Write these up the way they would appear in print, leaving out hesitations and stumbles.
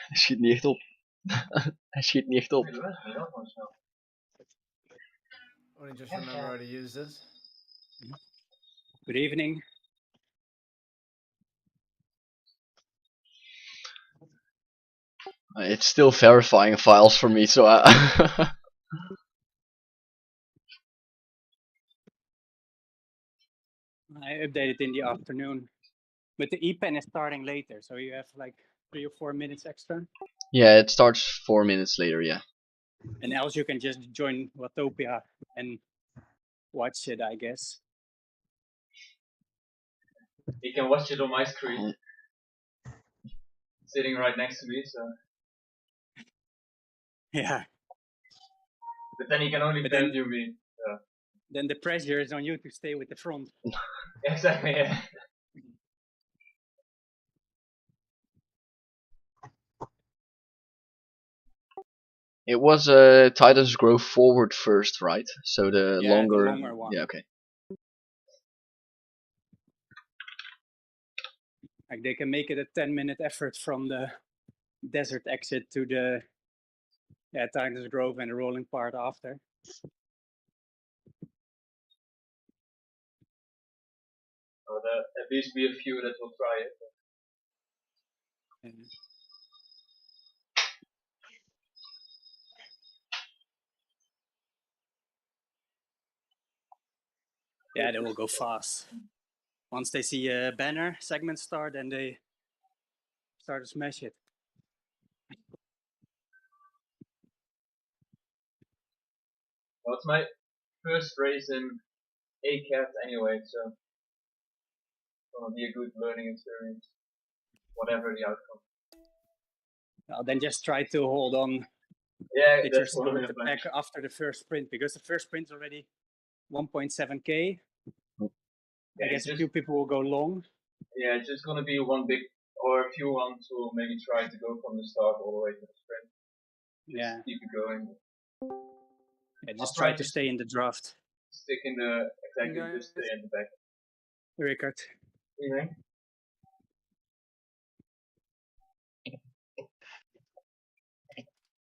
Hij schiet niet echt op. Hij schiet niet echt op. Only just remember how to use this. Good evening. It's still verifying files for me, so I updated in the afternoon. But the E-pen is starting later, so you have like 3 or 4 minutes extra. Yeah, it starts 4 minutes later, yeah. And else you can just join Watopia and watch it, I guess. You can watch it on my screen. Sitting right next to me, so. Yeah. But then you can only view me. So. Then the pressure is on you to stay with the front. Exactly, yeah. It was Titans grow forward first, right? So the longer... the longer one. Yeah, okay. Like they can make it a 10-minute effort from the desert exit to the Titans Grove and the rolling part after. Oh, there'll at least be a few that will try it. Yeah, they will go fast. Once they see a banner segment start, then they start to smash it. Well, it's my first race in ACAT anyway, so it's gonna be a good learning experience, whatever the outcome. Well, then just try to hold on. Yeah, Get that's yourself what with the pack after the first sprint, because the first sprint is already 1.7k. Yeah, I guess a few people will go long. Yeah, it's just gonna be one big, or a few ones who will maybe try to go from the start all the way to the sprint. Just keep it going. Yeah, just try to stay in the draft. Stick in the, exactly, just stay in the back. Rickard. Evening.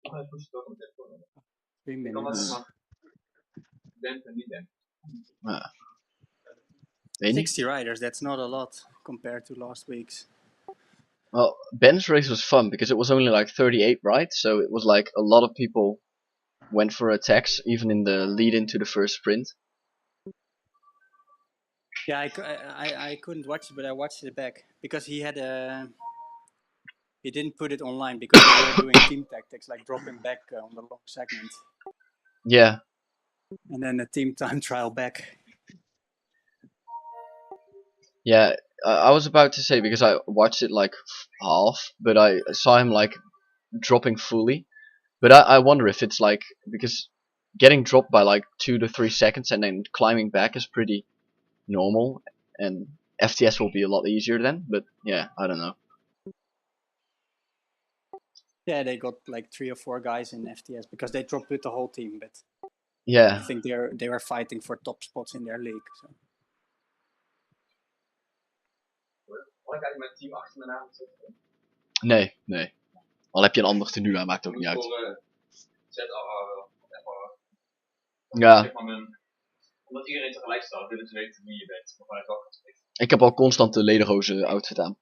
Oh, ik moest toch een tip voor 3 minutes. Dempen, niet dempen. Ja. 60 riders, that's not a lot compared to last week's. Well, Ben's race was fun because it was only like 38, right? So it was like a lot of people went for attacks, even in the lead into the first sprint. Yeah, I couldn't watch it, but I watched it back because he had a. He didn't put it online because they were doing team tactics, like dropping back on the long segment. Yeah. And then a team time trial back. Yeah, I was about to say, because I watched it like half, but I saw him like dropping fully. But I wonder if it's like, because getting dropped by like 2 to 3 seconds and then climbing back is pretty normal, and FTS will be a lot easier then, but yeah, I don't know. Yeah, they got like 3 or 4 guys in FTS because they dropped with the whole team, but yeah, I think they were fighting for top spots in their league. So. Nee, nee. Al heb je een ander tenue aan, maakt ook niet uit. Ja. Omdat iedereen tegelijk staat, willen ze weten wie je bent. Ik heb al constant de lederhozen outfit aan.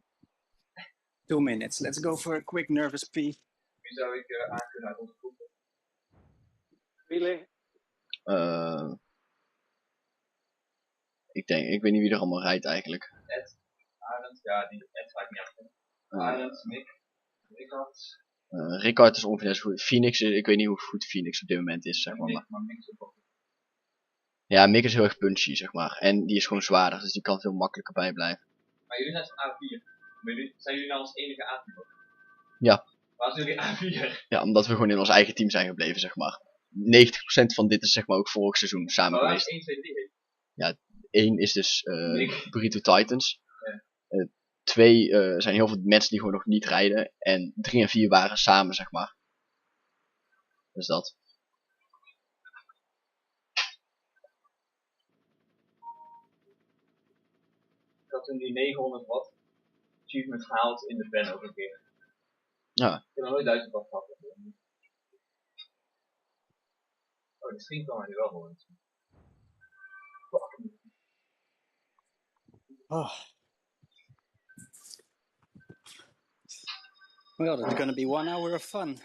2 minutes. Let's go for a quick nervous pee. Wie zou ik aankunnen uit onze groep? Really? Ik weet niet wie er allemaal rijdt eigenlijk. Ed, Arend, ja, die Ed ga ik niet aankunnen. Arend, Mick, Rickard. Rickard is ongeveer net zo goed. Phoenix, ik weet niet hoe goed Phoenix op dit moment is, zeg maar. Maar Mick is ook wel goed. Ja, Mick is heel erg punchy, zeg maar. En die is gewoon zwaarder, dus die kan veel makkelijker bijblijven. Maar jullie zijn van A4. Zijn jullie nou als enige A4? Ja. Waarom zijn jullie A4? Ja, omdat we gewoon in ons eigen team zijn gebleven, zeg maar. 90% van dit is zeg maar ook vorig seizoen samen geweest. 1, 2, 3. Ja, 1 is dus Burrito Titans. 2 zijn heel veel mensen die gewoon nog niet rijden. En 3 en 4 waren samen, zeg maar. Dus dat. Ik had toen die 900 watt achievement gehaald in de pen ook een keer. Ja. Ik heb nog nooit 1000 watt gehad. Oh, de screen kan mij nu wel horen. Oh. Well, it's gonna be 1 hour of fun.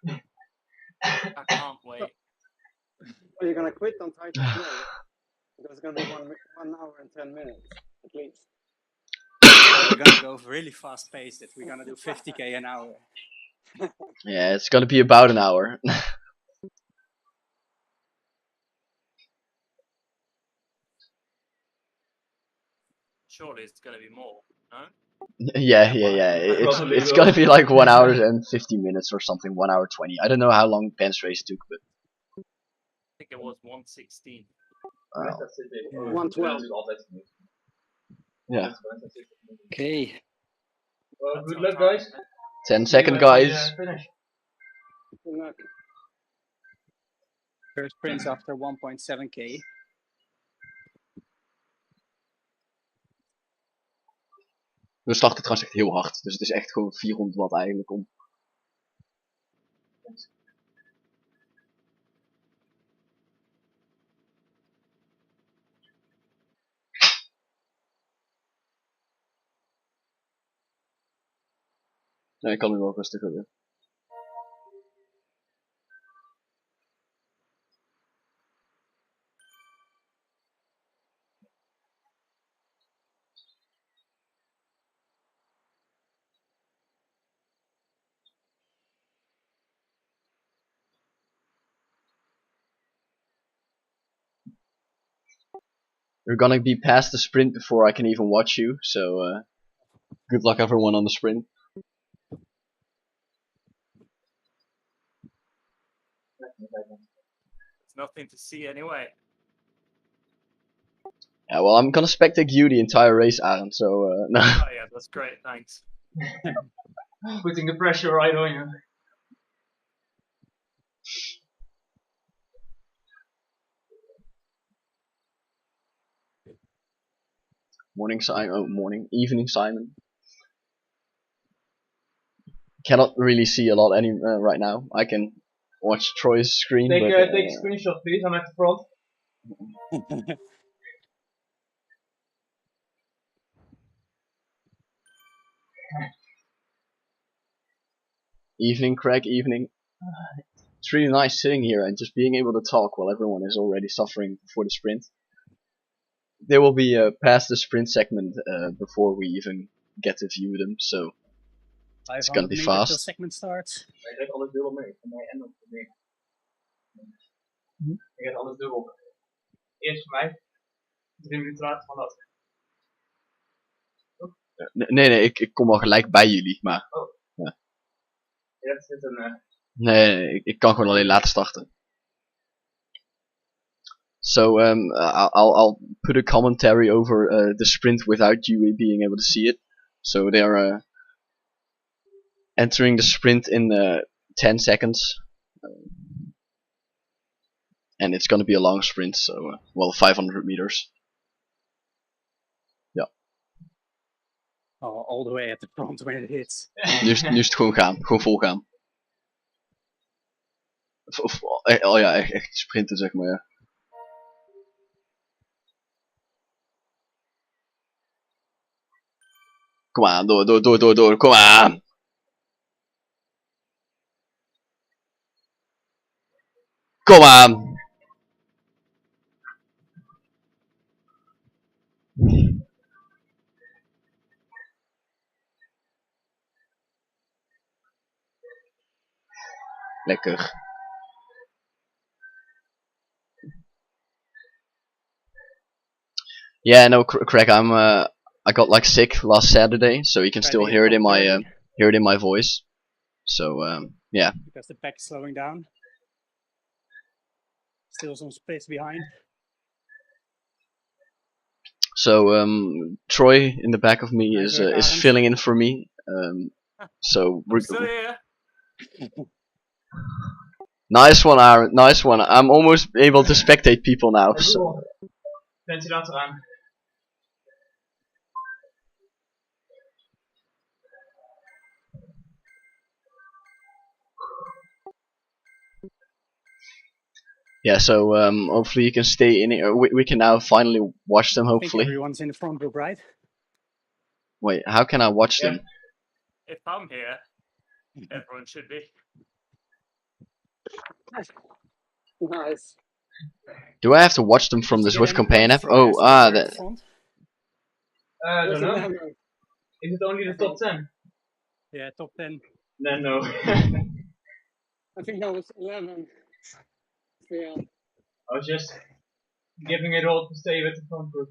I can't wait. Are you gonna quit on Titan Snow? Because it's gonna be 1 hour and 10 minutes at least. We're gonna go really fast paced. We're gonna do 50k an hour. Yeah, it's gonna be about an hour. Surely it's gonna be more, no? Yeah. Probably It's will. gonna be like 1 hour and 50 minutes or something. 1 hour 20. I don't know how long Ben's race took, but I think it was 116. Dat zit even. Ja. 112. Dat is altijd genoeg. yeah. Okay. Well, That's good on luck, time, guys. isn't it? 10 See you second, when we, guys. finish. Good luck. First sprints after 1.7k. We starten trouwens echt heel hard, dus het is echt gewoon 400 watt eigenlijk om. Nee, ik kan nu wel rustiger weer. You're gonna be past the sprint before I can even watch you, so good luck everyone on the sprint. There's nothing to see anyway. Yeah, well, I'm gonna spectate you the entire race, Aaron, so no. Oh yeah, that's great, thanks. Putting the pressure right on you. Morning, Simon. Oh, evening, Simon. Cannot really see a lot right now. I can watch Troy's screen, Take, but take a screenshot, please. I'm at the front. evening, Craig. Evening. It's really nice sitting here and just being able to talk while everyone is already suffering before the sprint. They will be past the sprint segment before we even get to view them, so it's gonna be fast. Till segment starts. Ik krijg alles dubbel mee. Van mij en ook van mij. Ik krijg alles dubbel. Eerst voor mij. 3 minuten later van dat. Nee, ik kom wel gelijk bij jullie, maar Ja, het zit een... nee, ik kan gewoon alleen laten starten. So I'll put a commentary over the sprint without you being able to see it. So they're entering the sprint in 10 seconds. And it's gonna be a long sprint, so well, 500 meters. Ja. Oh, all the way at the front when it hits. Nu is het gewoon gaan, gewoon vol gaan. Oh ja, echt sprinten zeg maar, ja. Kom aan, door, kom aan! Kom aan! Lekker. Yeah, no, Craig, I got like sick last Saturday, so you can still hear it in my voice. So yeah. Because the pack is slowing down. Still some space behind. So Troy in the back of me Nice is work, Aaron. filling in for me. So I'm still here. nice one, Aaron. Nice one. I'm almost able to spectate people now. So. Ventilator aan. Yeah, so hopefully you can stay in here. We can now finally watch them, I think hopefully. everyone's in the front group, right? Wait, how can I watch them? If I'm here, everyone should be. Nice. Do I have to watch them from the Zwift companion app? Oh, that. I don't know. Is it only the top 10? Yeah, top 10. Then no. I think that was 11. Yeah. I was just giving it all to stay with the front group.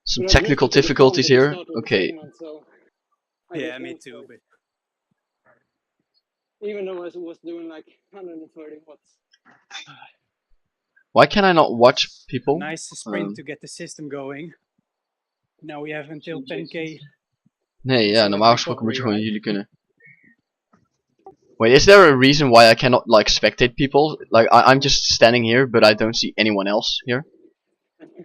Some technical difficulties here. Okay. Yeah, me too. But even though I was doing like 130 watts. Why can I not watch people? Nice sprint to get the system going. Now we have until 10k. Nee, ja, normaal gesproken moet je gewoon jullie kunnen. Wait, is there a reason why I cannot like spectate people? Like I'm just standing here, but I don't see anyone else here.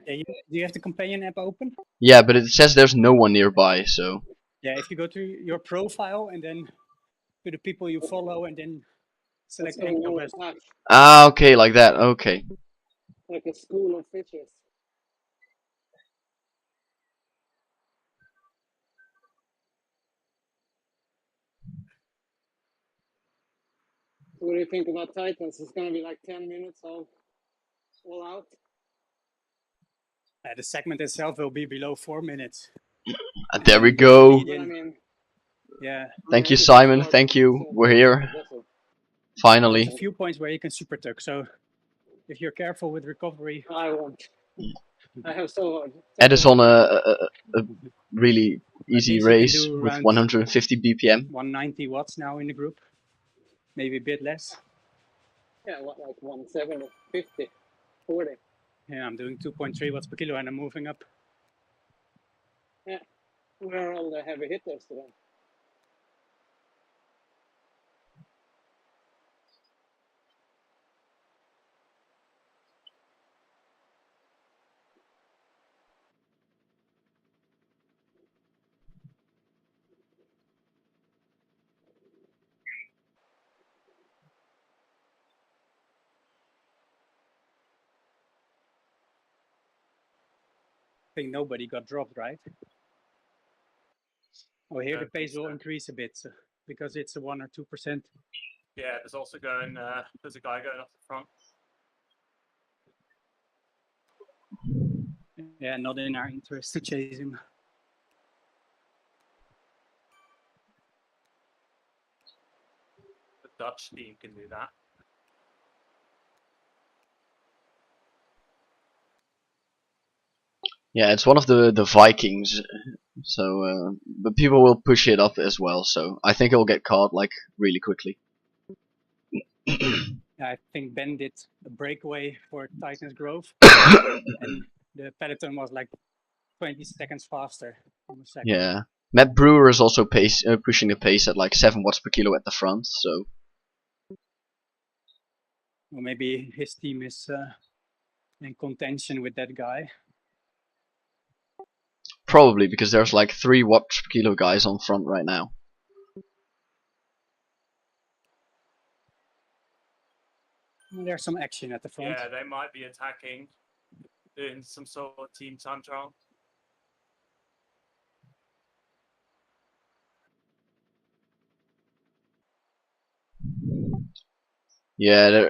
Yeah, do you have the companion app open? Yeah, but it says there's no one nearby, so. Yeah, if you go to your profile and then to the people you follow and then select Encobus. Ah, okay, like that. Okay. Like a school of fishes. What do you think about Titans? It's gonna be like 10 minutes of all out. The segment itself will be below 4 minutes. There we go. I mean, yeah. Thank you, Simon. Thank you. We're here. Finally. There's a few points where you can super tuck, so if you're careful with recovery. I won't. I have so hard. Ed is on a really easy race with 150 BPM. 190 watts now in the group. Maybe a bit less. Yeah, what, like 170, 50, 40. Yeah, I'm doing 2.3 watts per kilo and I'm moving up. Yeah, where are all the heavy hitters today? I think nobody got dropped, right? Oh, here the pace will increase a bit because it's a 1 or 2%. Yeah, there's also going. There's a guy going off the front. Yeah, not in our interest to chase him. The Dutch team can do that. Yeah, it's one of the Vikings, so but people will push it up as well. So I think it will get caught like really quickly. I think Ben did a breakaway for Titans Grove, and the peloton was like 20 seconds faster on the second. Yeah, Matt Brewer is also pushing the pace at like 7 watts per kilo at the front. So. Or maybe his team is in contention with that guy. Probably because there's like 3 watts per kilo guys on front right now. There's some action at the front. Yeah, they might be attacking, doing some sort of team time trial. Yeah,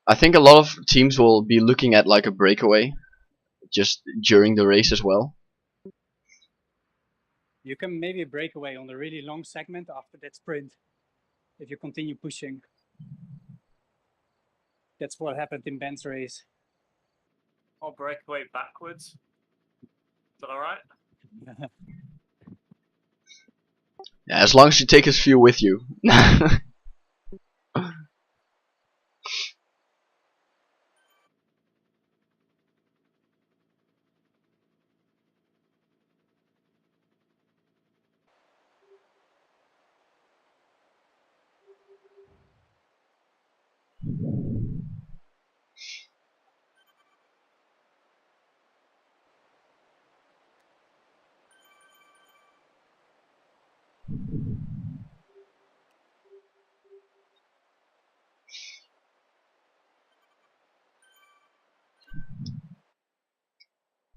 I think a lot of teams will be looking at like a breakaway just during the race as well. You can maybe break away on the really long segment after that sprint if you continue pushing. That's what happened in Ben's race. I'll break away backwards. Is that alright? Yeah, as long as you take his fuel with you.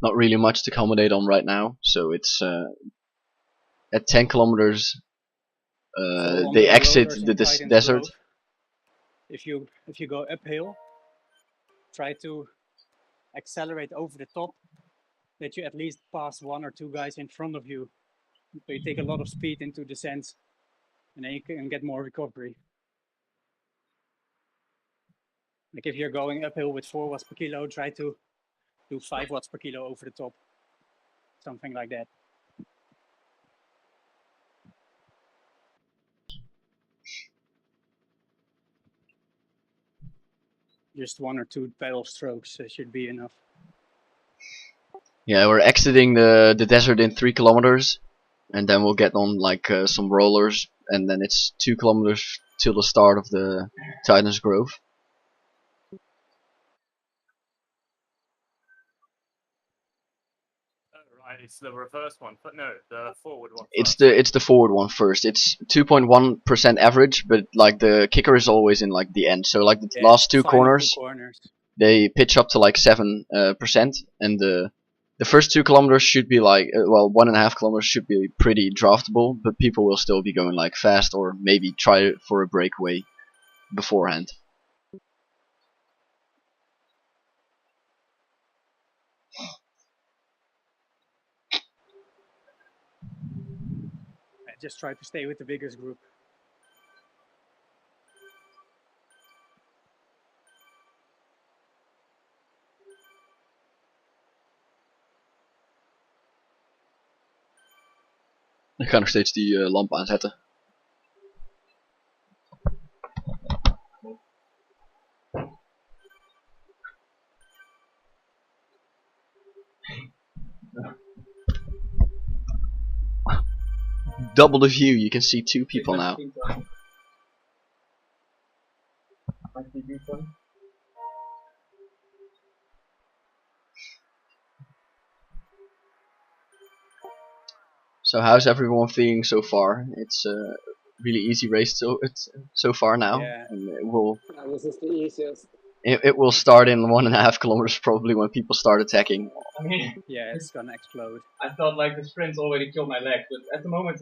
not really much to commentate on right now. So it's at 10 kilometers. So on They the exit rollers the in Titan's desert. Grove, if you go uphill, try to accelerate over the top, that you at least pass 1 or 2 guys in front of you. So you take a lot of speed into descent, and then you can get more recovery. Like if you're going uphill with 4 watts per kilo, try to do 5 watts per kilo over the top. Something like that. Just 1 or 2 pedal strokes should be enough. Yeah, we're exiting the desert in 3 kilometers, and then we'll get on like some rollers, and then it's 2 kilometers till the start of the Titan's Grove. Right, it's the reverse one, but no, the forward one. It's First. the forward one first. It's 2.1% average, but like the kicker is always in like the end. So like the Yeah, last 2 final corners, 2 corners. they pitch up to like 7%, and the first 2 kilometers should be like well, 1.5 kilometers should be pretty draftable, but people will still be going like fast or maybe try for a breakaway beforehand. Just try to stay with the biggest group. Ik ga nog steeds die lamp aanzetten. Double the view, you can see 2 people now. So how's everyone feeling so far? It's a really easy race so far now, Yeah. and it will This is the easiest. it will start in 1.5 kilometers probably when people start attacking. I mean, Yeah, it's gonna explode. I thought like the sprints already killed my legs, but at the moment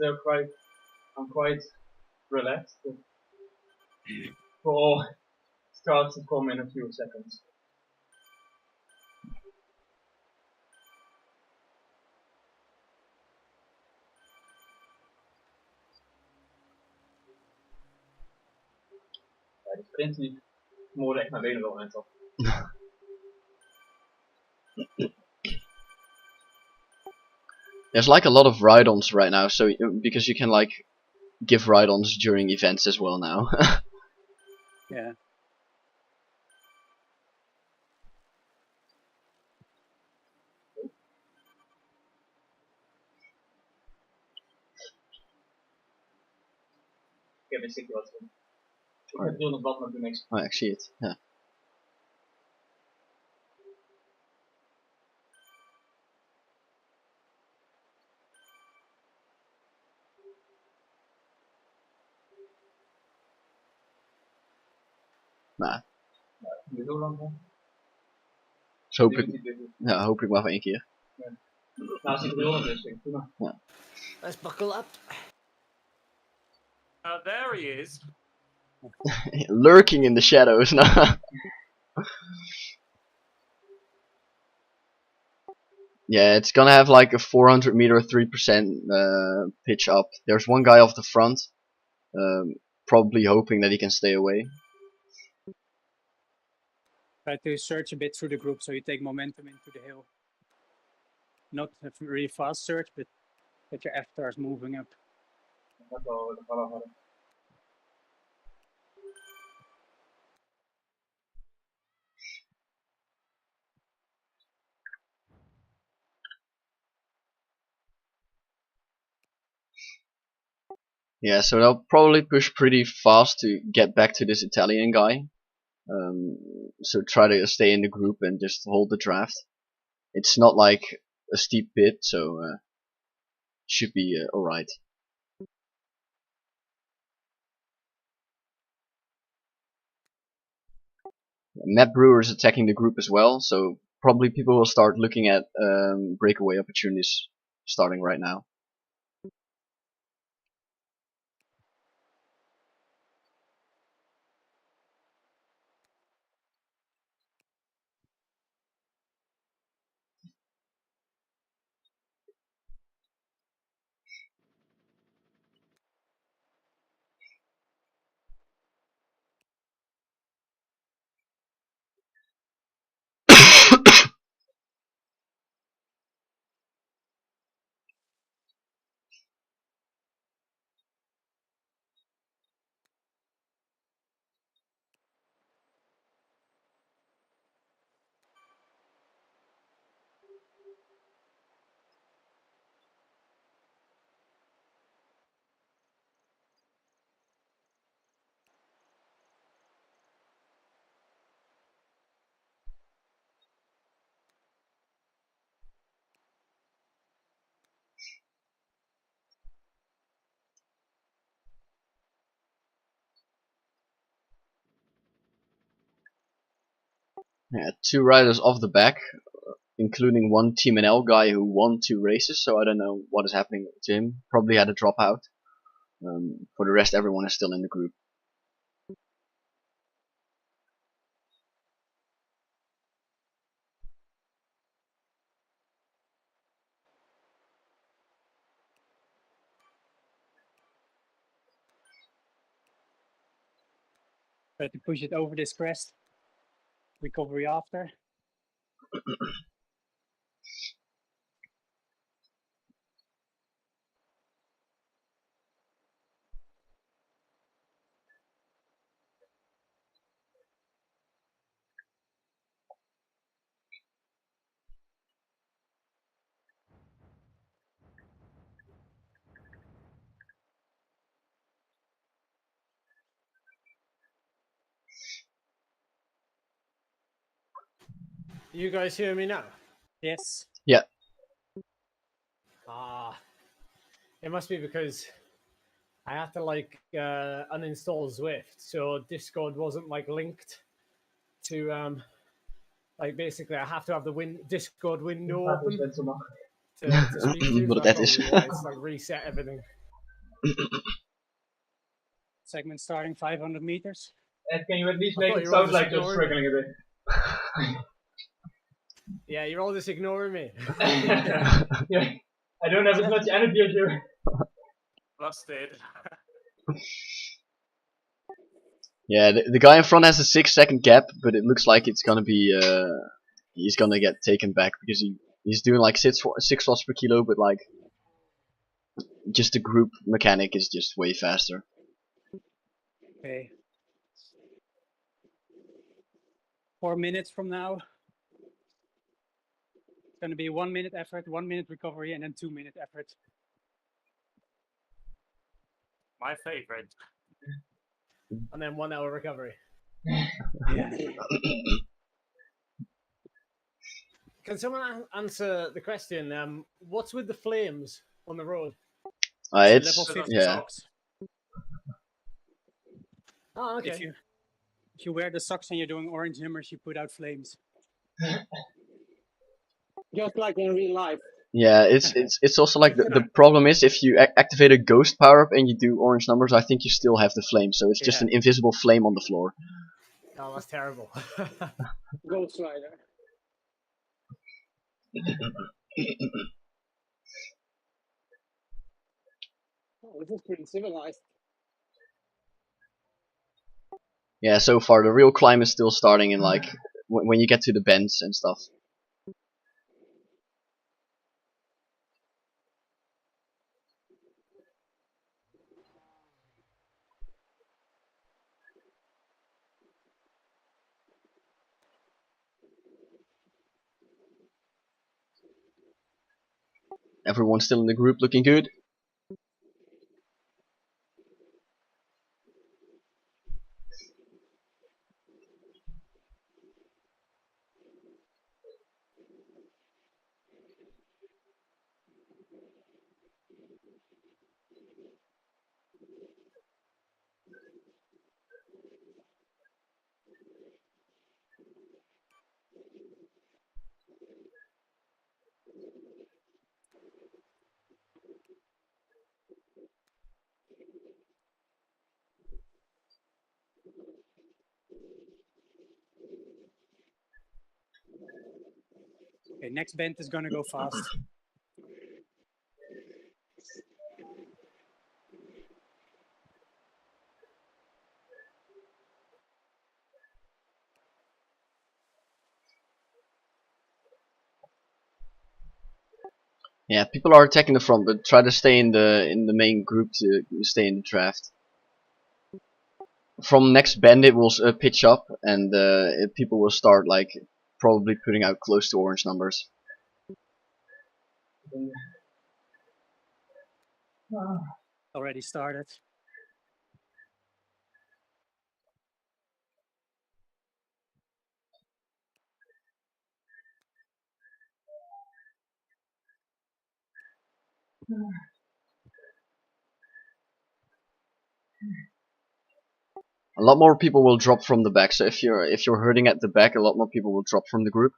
I'm quite relaxed. All starts to come in a few seconds. Ja, die sprints die moorden echt mijn benen wel eind op. There's like a lot of ride-ons right now, so because you can like give ride-ons during events as well now. Yeah. Ik heb een stukje wat van. Ik heb heel nog wat, maar doe niks. Oh, I see it. Yeah. Nou, Doe zo lang van. dus hoop ik maar voor 1 keer. Nou, als je het heel lang is, prima. Ja. Let's buckle up. There he is. Lurking in the shadows now. Yeah, it's gonna have like a 400 meter 3% pitch up. There's one guy off the front, probably hoping that he can stay away. Try to surge a bit through the group so you take momentum into the hill. Not a really fast surge, but that your F-star is moving up. Dat wel hadden. Yeah, so they'll probably push pretty fast to get back to this Italian guy. So try to stay in the group and just hold the draft. It's not like a steep pit, so should be alright. Matt Brewer is attacking the group as well, so probably people will start looking at breakaway opportunities starting right now. Yeah, 2 riders off the back, including one Team NL guy who won 2 races, so I don't know what is happening to him. Probably had a dropout. For the rest, everyone is still in the group. Try to push it over this crest. Recovery after. You guys hear me now? Yes. Yeah. It must be because I had to like uninstall Zwift, so Discord wasn't like linked to like basically I have to have the Discord window open to speak to. So What that's that is. probably why it's like reset everything. Segment starting 500 meters. Ed, can you at least I make thought it you were all sound just like you're ignoring struggling a bit? Yeah, you're all just ignoring me. Yeah, I don't have as much energy as you. Busted. Yeah, the guy in front has a 6-second gap, but it looks like it's gonna be he's gonna get taken back because he's doing like 6 watts per kilo, but like just the group mechanic is just way faster. Okay. 4 minutes from now. It's going to be 1 minute effort, 1 minute recovery, and then 2 minute effort. My favorite. And then 1 hour recovery. Yeah. Can someone answer the question? What's with the flames on the road? It's level 50 yeah. socks. Oh, okay. If you wear the socks and you're doing orange numbers, you put out flames. Just like in real life. Yeah, it's also like the problem is if you activate a ghost power up and you do orange numbers, I think you still have the flame, so it's just Yeah. an invisible flame on the floor. Oh, that's terrible. Ghost Rider. Oh, this is pretty civilized. Yeah, so far the real climb is still starting in like when you get to the bends and stuff. Everyone's still in the group looking good. Okay, next bend is gonna go fast. Yeah, people are attacking the front, but try to stay in the main group to stay in the draft. From next bend it will pitch up, and people will start like probably putting out close to orange numbers. Already started. A lot more people will drop from the back. So if you're hurting at the back, a lot more people will drop from the group.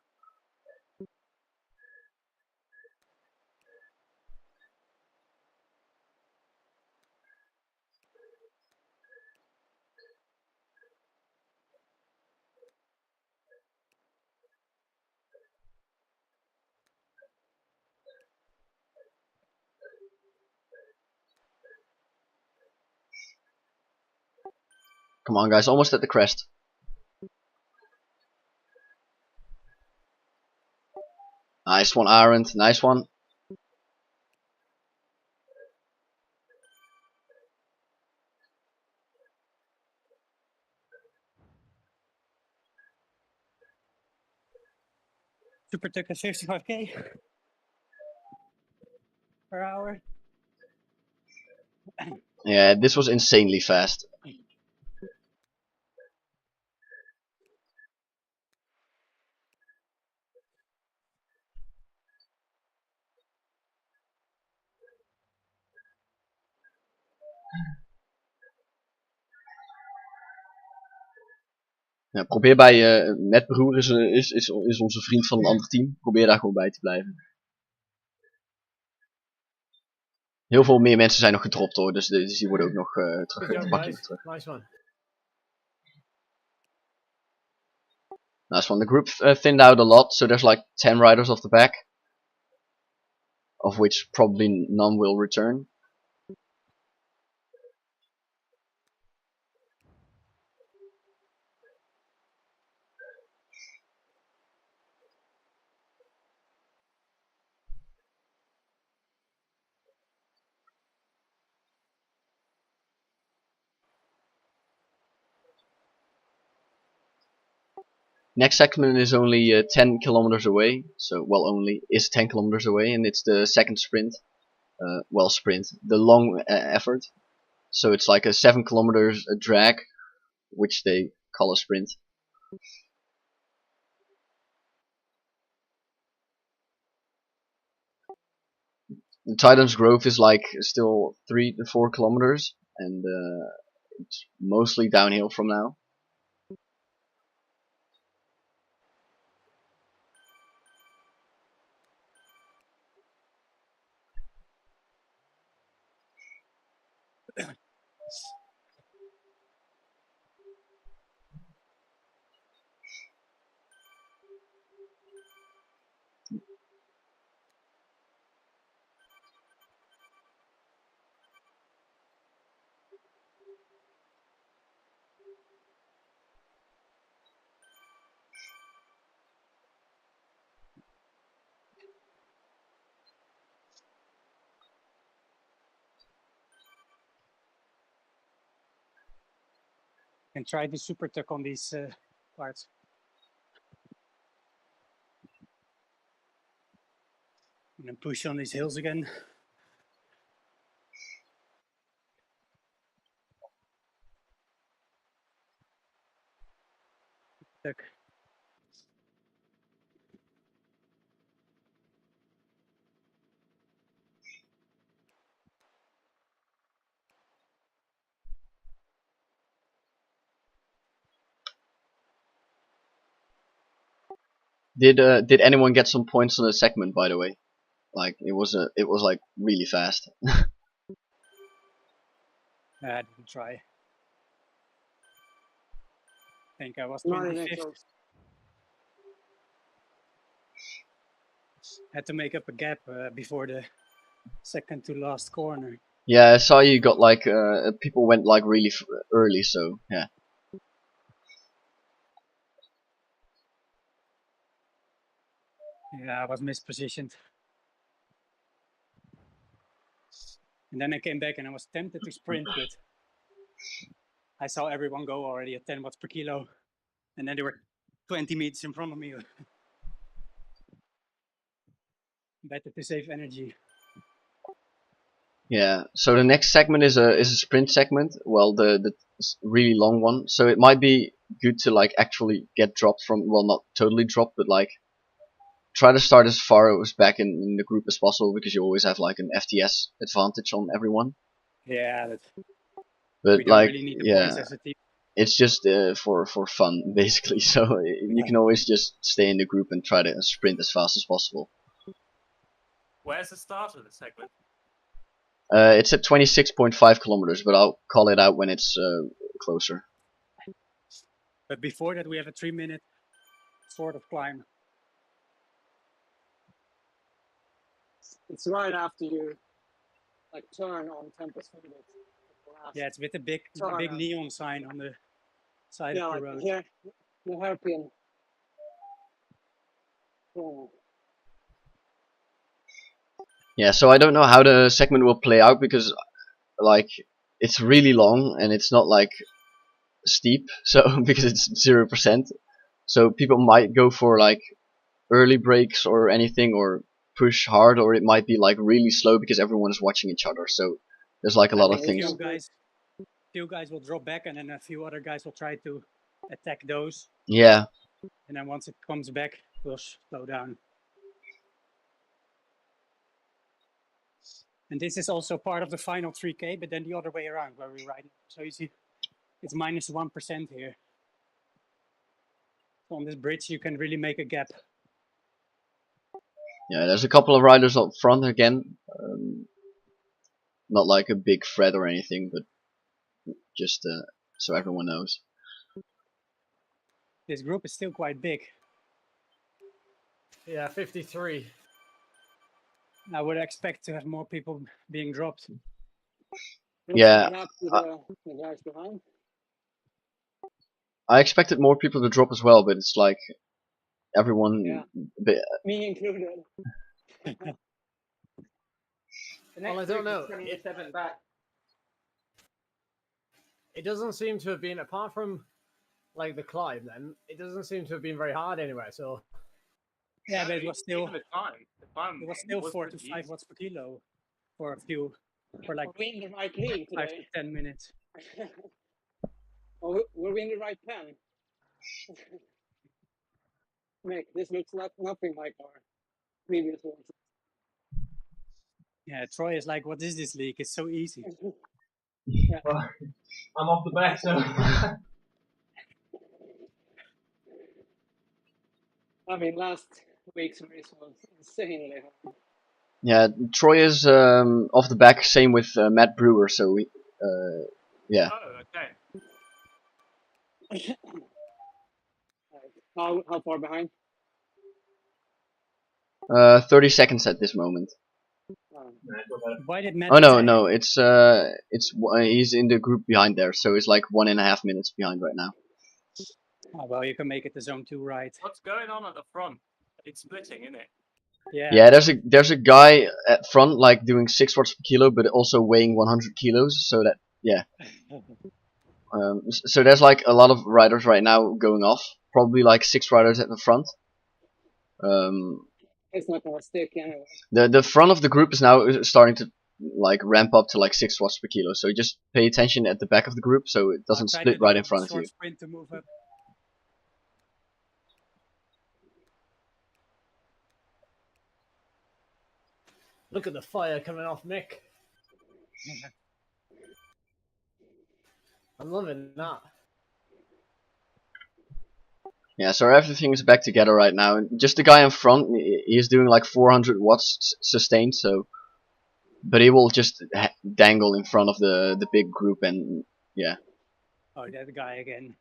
Come on, guys, almost at the crest. Nice one, Arendt. Nice one. Super took at 55k per hour. Yeah, this was insanely fast. Ja, probeer bij met broer is onze vriend van een ander team. Probeer daar gewoon bij te blijven. Heel veel meer mensen zijn nog gedropt hoor, dus die worden ook nog terug. Good job, Bakje guys. terug. Nice one. Nice one. The group thinned out a lot, so there's like 10 riders off the back, of which probably none will return. Next segment is only 10 kilometers away, so well only is 10 kilometers away, and it's the second sprint. Sprint, the long effort. So it's like a 7 kilometers drag, which they call a sprint. The Titan's Grove is like still 3 to 4 kilometers, and it's mostly downhill from now. And try the super tuck on these parts. And then push on these hills again. Tuck. Did anyone get some points on the segment, by the way? Like it was like really fast. I didn't try. I think I was Not in 25th. close. Had to make up a gap before the second to last corner. Yeah, I saw you got like people went like really early, so yeah. Yeah, I was mispositioned. And then I came back and I was tempted to sprint, but I saw everyone go already at 10 watts per kilo. And then they were 20 meters in front of me. Better to save energy. Yeah. So the next segment is a sprint segment. Well, the really long one. So it might be good to like actually get dropped from, well, not totally dropped, but like try to start as far as back in the group as possible, because you always have like an FTS advantage on everyone. Yeah, But we don't like, really need the yeah, points as a team. it's just for fun basically. So you can always just stay in the group and try to sprint as fast as possible. Where's the start of the segment? It's at 26.5 kilometers, but I'll call it out when it's closer. But before that, we have a 3-minute sort of climb. It's right after you like turn on Tempest Phoenix. Yeah, it's with a big neon sign on the side Yeah, of the like road. here, the hairpin. Oh. Yeah, so I don't know how the segment will play out, because like it's really long and it's not like steep, so because it's 0%. So people might go for like early breaks or anything, or push hard, or it might be like really slow because everyone is watching each other. So there's like a lot of things. Few guys will drop back, and then a few other guys will try to attack those. Yeah. And then once it comes back, we'll slow down. And this is also part of the final 3K, but then the other way around where we ride. So you see, it's minus 1% here. So on this bridge, you can really make a gap. Yeah, there's a couple of riders up front again. Not like a big threat or anything, but just so everyone knows. This group is still quite big. Yeah, 53. I would expect to have more people being dropped. Yeah. The guys behind. I expected more people to drop as well, but it's like everyone. Yeah. Me included. Well, I don't know. 27 back. It doesn't seem to have been, apart from like the climb, then it doesn't seem to have been very hard anyway. So yeah, but it was still the climb it was still 4 to 5 watts per kilo for like Are we in the right league 5 today? to 10 minutes. Were we in the right pen? Mick, this looks like nothing like our previous ones. Yeah, Troy is like, what is this league? It's so easy. Yeah. Well, I'm off the back, so. I mean, last week's race was insanely hard. Yeah, Troy is off the back. Same with Matt Brewer. So we, yeah. Oh, okay. How far behind? 30 seconds at this moment. Why did Matt? Oh no, it's he's in the group behind there, so it's like 1.5 minutes behind right now. Oh, well, you can make it the zone 2 right. What's going on at the front? It's splitting, isn't it? Yeah. Yeah, there's a guy at front like doing 6 watts per kilo, but also weighing 100 kilos. So that, yeah. So there's like a lot of riders right now going off. Probably like 6 riders at the front. It's not gonna stick anyway. The front of the group is now starting to like ramp up to like 6 watts per kilo. So just pay attention at the back of the group so it doesn't split right in front of you. Sprint to move up. look at the fire coming off Mick. I'm loving that. Yeah, so everything is back together right now. Just the guy in front, he's doing like 400 watts sustained, so, but he will just dangle in front of the big group, and yeah. Oh, that guy again.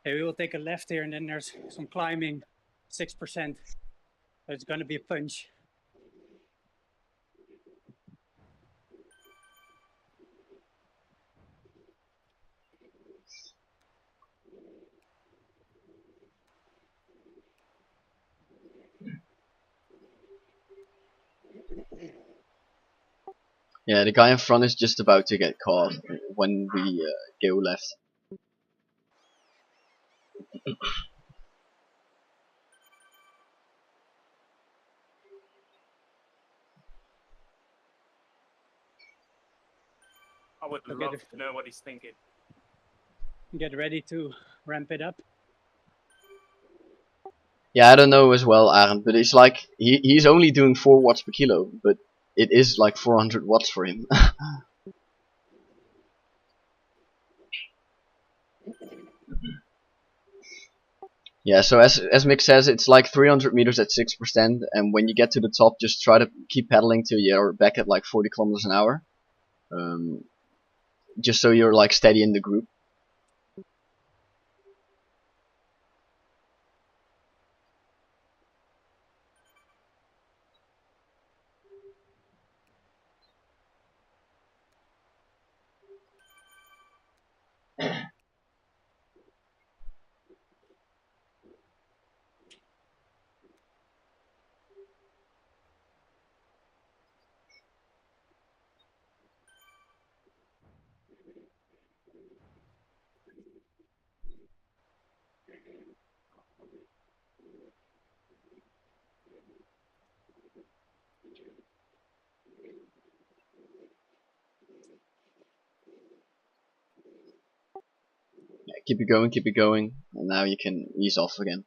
Okay, we will take a left here, and then there's some climbing, 6%. So it's gonna be a punch. Yeah, the guy in front is just about to get caught when we go left. I would Okay, love to know what he's thinking. Get ready to ramp it up. Yeah, I don't know as well, Aaron, but it's like he's only doing 4 watts per kilo, but it is like 400 watts for him. Yeah, so as Mick says, it's like 300 meters at 6%, and when you get to the top, just try to keep pedaling till you're back at like 40 kilometers an hour. Just so you're like steady in the group. Yeah, keep it going, and now you can ease off again.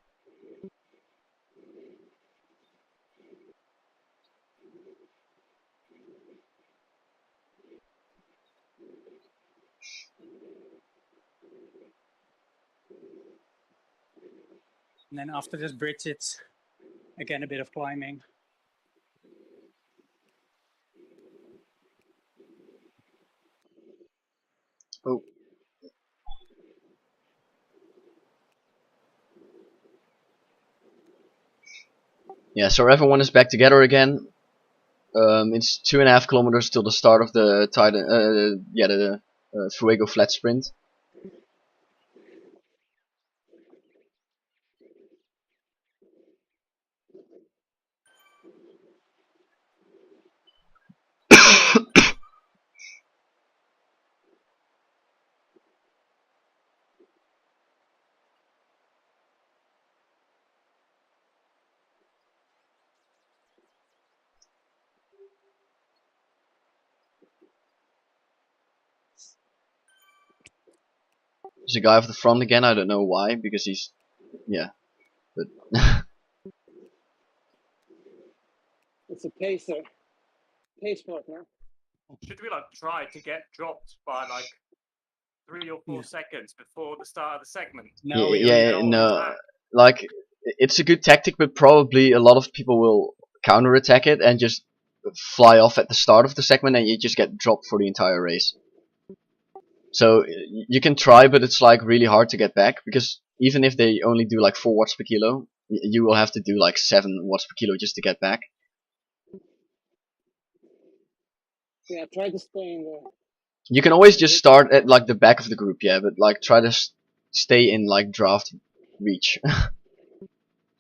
And then after this bridge, it's again a bit of climbing. Oh. Yeah, so everyone is back together again. It's 2.5 kilometers till the start of the Fuego flat sprint. There's a guy off the front again, I don't know why, because he's, yeah, but It's a pacer. Pace partner. Should we like try to get dropped by like 3 or 4 seconds before the start of the segment? No, we yeah, don't. no, like, it's a good tactic, but probably a lot of people will counterattack it and just fly off at the start of the segment, and you just get dropped for the entire race. So you can try, but it's like really hard to get back, because even if they only do like 4 watts per kilo, you will have to do like 7 watts per kilo just to get back. Yeah, try to stay in the. You can always just start at like the back of the group, yeah, but like try to stay in like draft reach.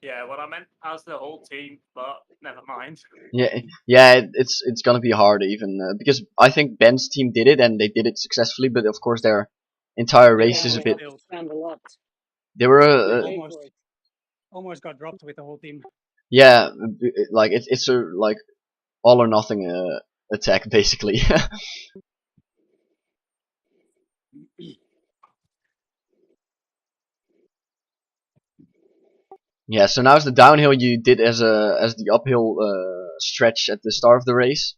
Yeah, well, I meant as the whole team, but never mind. Yeah, it's gonna be hard even because I think Ben's team did it and they did it successfully, but of course their entire race is a bit. Stand a lot. They were almost got dropped with the whole team. yeah, like it's a like all or nothing attack basically. Yeah, so now's the downhill you did as the uphill stretch at the start of the race.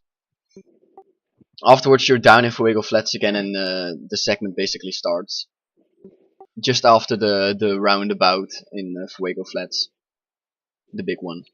Afterwards, you're down in Fuego Flats again, and the segment basically starts just after the roundabout in Fuego Flats, the big one.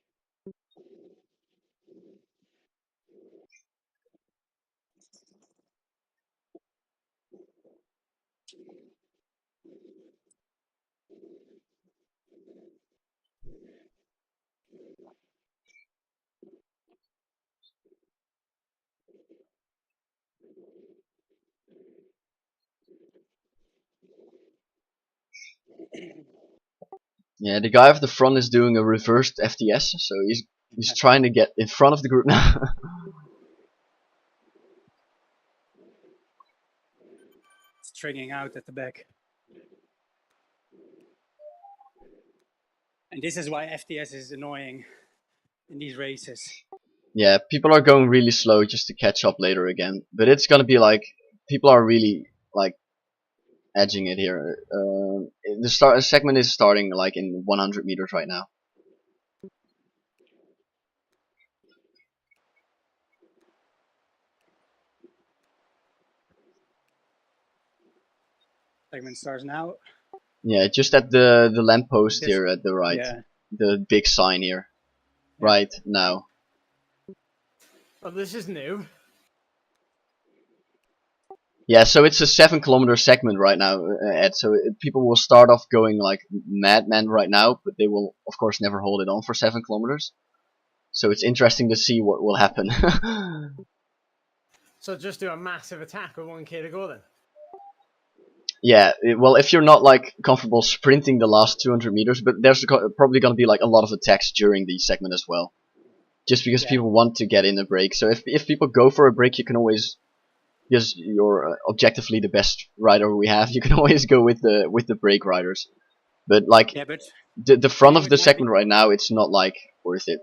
Yeah, the guy off the front is doing a reversed FTS, so he's trying to get in front of the group now. It's triggering out at the back. And this is why FTS is annoying in these races. Yeah, people are going really slow just to catch up later again. But it's gonna be like, people are really like edging it here. The segment is starting like in 100 meters right now. Segment starts now. Yeah, just at the lamppost This- here at the right. Yeah. The big sign here. Right now. Oh, this is new. Yeah, so it's a 7-kilometer segment right now, Ed. So people will start off going like madmen right now, but they will of course never hold it on for 7 kilometers. So it's interesting to see what will happen. So just do a massive attack with 1k to go then. Yeah, well, if you're not like comfortable sprinting the last 200 meters, but there's probably going to be like a lot of attacks during the segment as well, just because people want to get in a break. So if people go for a break, you can always, because you're objectively the best rider we have, you can always go with the break riders. But like the front of the segment right now, it's not like worth it.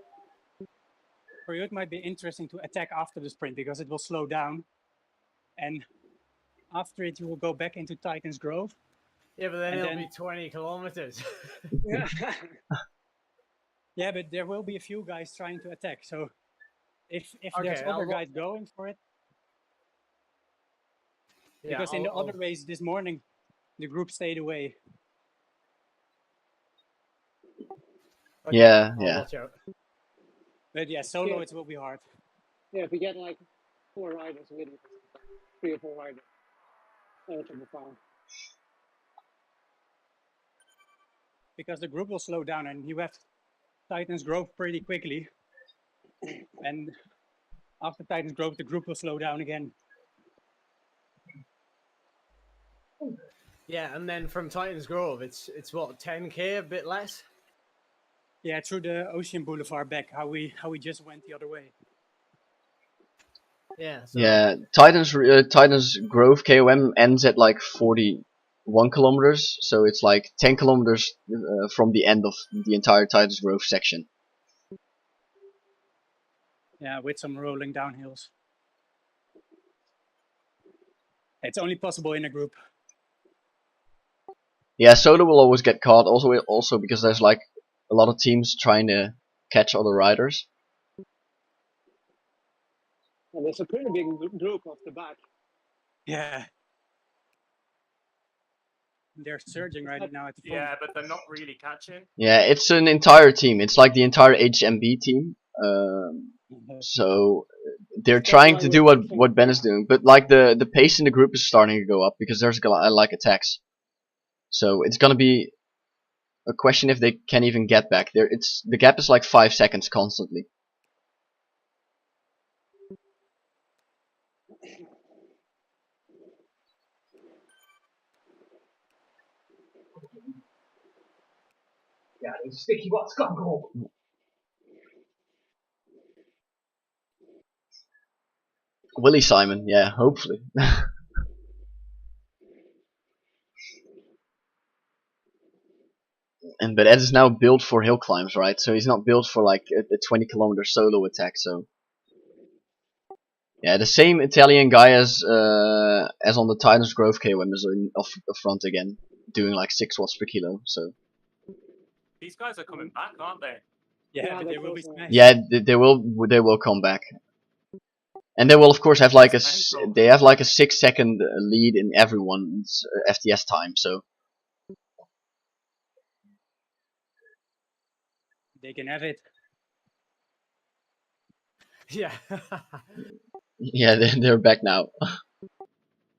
For you, it might be interesting to attack after the sprint because it will slow down, and after it, you will go back into Titan's Grove. Yeah, but then it'll be 20 kilometers. Yeah. Yeah, but there will be a few guys trying to attack. So if there's other guys going for it, because in the other race this morning, the group stayed away. Okay, Yeah, I'll watch out. But yeah, solo it will be hard. Yeah, if you get like 4 riders with you, 3 or 4 riders, that should be fine. Because the group will slow down and you have Titan's Grove pretty quickly. And after Titan's Grove, the group will slow down again. Yeah, and then from Titan's Grove, it's what, 10k, a bit less? Yeah, through the Ocean Boulevard back, how we just went the other way. Yeah. So Yeah, Titan's Grove KOM ends at like 41 kilometers, so it's like 10 kilometers from the end of the entire Titan's Grove section. Yeah, with some rolling downhills. It's only possible in a group. Yeah, solo will always get caught. Also because there's like a lot of teams trying to catch other riders. And there's a pretty big group off the back. Yeah. They're surging right now at the front. Yeah, but they're not really catching. Yeah, it's an entire team. It's like the entire HMB team. So they're trying to do what Ben is doing, but like the pace in the group is starting to go up because there's like attacks. So it's gonna be a question if they can even get back there. The gap is like 5 seconds constantly. Yeah, those sticky what's gonna go. Willie Simon, yeah, hopefully. But Ed is now built for hill climbs, right? So he's not built for like a 20-kilometer solo attack. So yeah, the same Italian guy as on the Titan's Grove KOM is off the front again, doing like 6 watts per kilo. So These guys are coming back, aren't they? Yeah, but they will be smashed. yeah, they will come back, and they will of course have like a 6-second lead in everyone's FTS time. So They can have it. yeah. yeah, they're back now.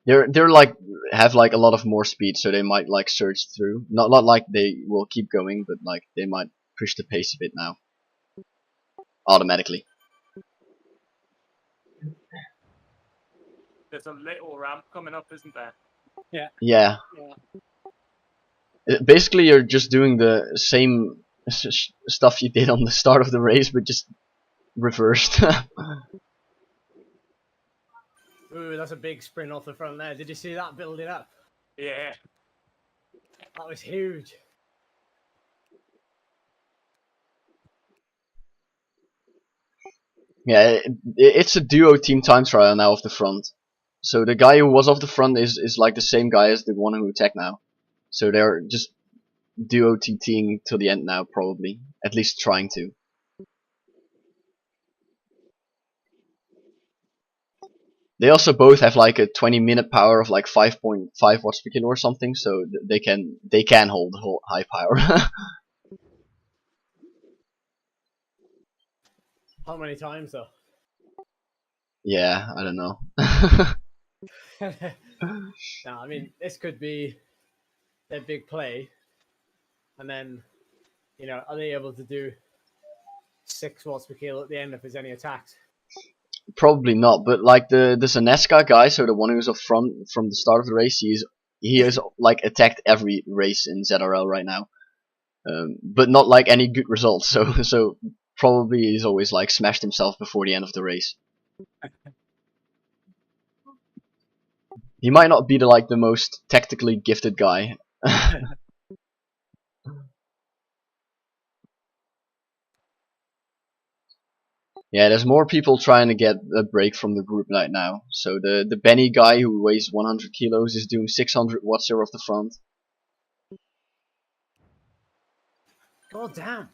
They're like have like a lot of more speed, so they might like surge through. Not like they will keep going, but like they might push the pace a bit now, automatically. There's a little ramp coming up, isn't there? Yeah. Yeah. Basically, you're just doing the same stuff you did on the start of the race, but just reversed. Ooh, that's a big sprint off the front there. Did you see that building up? Yeah. That was huge. Yeah, it's a duo team time trial now off the front. So the guy who was off the front is like the same guy as the one who attacked now. So they're just duo TTing till the end now, probably. At least trying to. They also both have like a 20-minute power of like 5.5 watts per kilo or something, so they can hold high power. How many times though? Yeah, I don't know. No, I mean this could be their big play, and then are they able to do 6 watts per kilo at the end if there's any attacks? Probably not, but like the Zaneska guy, so the one who's up front from the start of the race, he has like attacked every race in ZRL right now, but not like any good results. So probably he's always like smashed himself before the end of the race. He might not be the most tactically gifted guy. Yeah, there's more people trying to get a break from the group right now. So the Benny guy who weighs 100 kilos is doing 600 watts here off the front. God damn.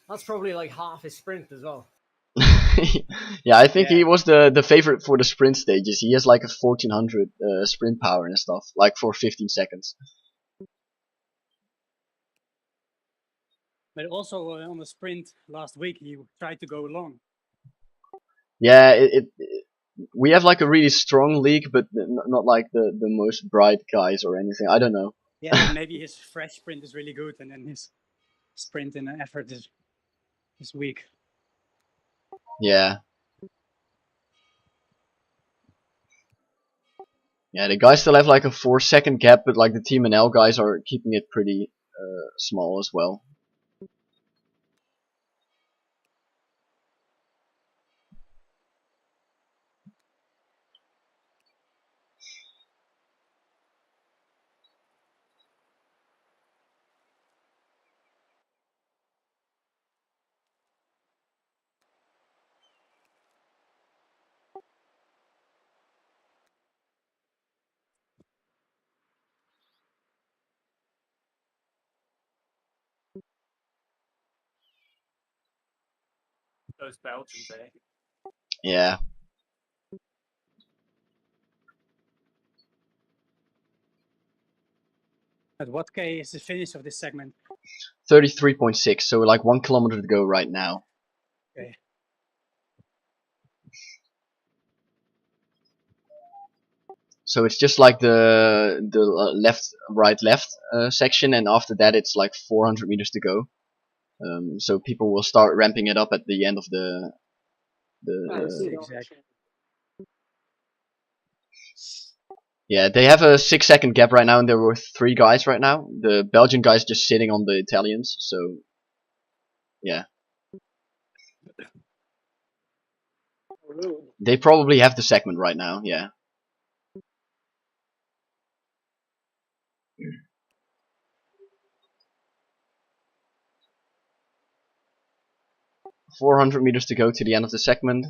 That's probably like half his sprint as well. Yeah, I think he was the favorite for the sprint stages. He has like a 1400 sprint power and stuff, like for 15 seconds. But also on the sprint last week, he tried to go long. Yeah, we have like a really strong league, but not like the most bright guys or anything. I don't know. Yeah, maybe his fresh sprint is really good, and then his sprint and effort is weak. Yeah. Yeah, the guys still have like a 4-second gap, but like the Team NL guys are keeping it pretty small as well. Those Belgians, eh? Yeah. At what K is the finish of this segment? 33.6, so like 1 kilometer to go right now. Okay. So it's just like the left, right, left section, and after that it's like 400 meters to go. So people will start ramping it up at the end of the. Exactly. Yeah, they have a 6-second gap right now, and there were 3 guys right now. The Belgian guys just sitting on the Italians, so yeah. They probably have the segment right now, yeah. .400 meters to go to the end of the segment.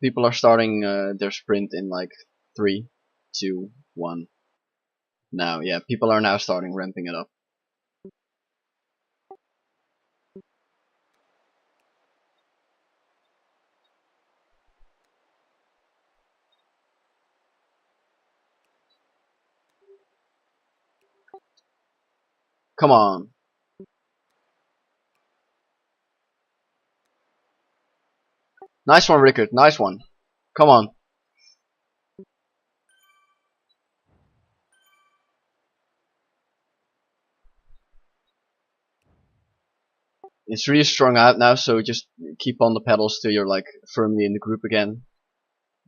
People are starting their sprint in like 3, 2, 1. Now, yeah, people are now starting ramping it up. Come on. Nice one, Rickard. Nice one. Come on. It's really strung out now, so just keep on the pedals till you're like firmly in the group again.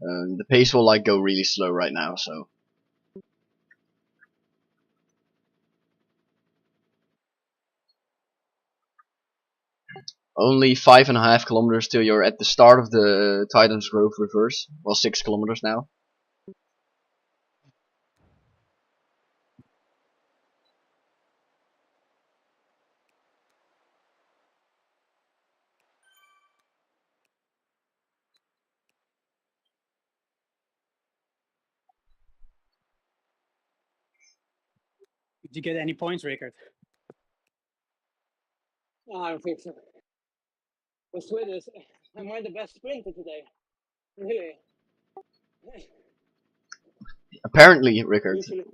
The pace will like go really slow right now, so. Only 5.5 kilometers till you're at the start of the Titan's Grove reverse. Well, 6 kilometers now. Did you get any points, Rickard? No, I don't think so. The Swedish, am I the best sprinter today? Really? Apparently, Rickard. Usually,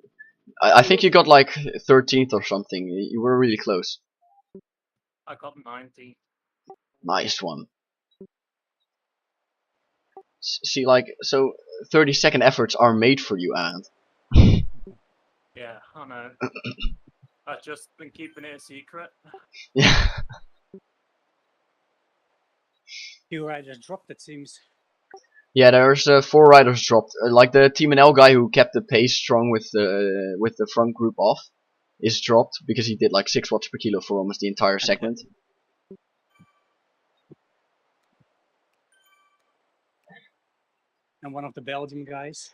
I think you got like 13th or something. You were really close. I got 19. Nice one. See, like, so 30-second efforts are made for you, and. Yeah, I know. I've just been keeping it a secret. Yeah. Few riders dropped, it seems. Yeah, there's 4 riders dropped. Like the Team NL guy who kept the pace strong with the front group off is dropped because he did like 6 watts per kilo for almost the entire segment. And one of the Belgian guys.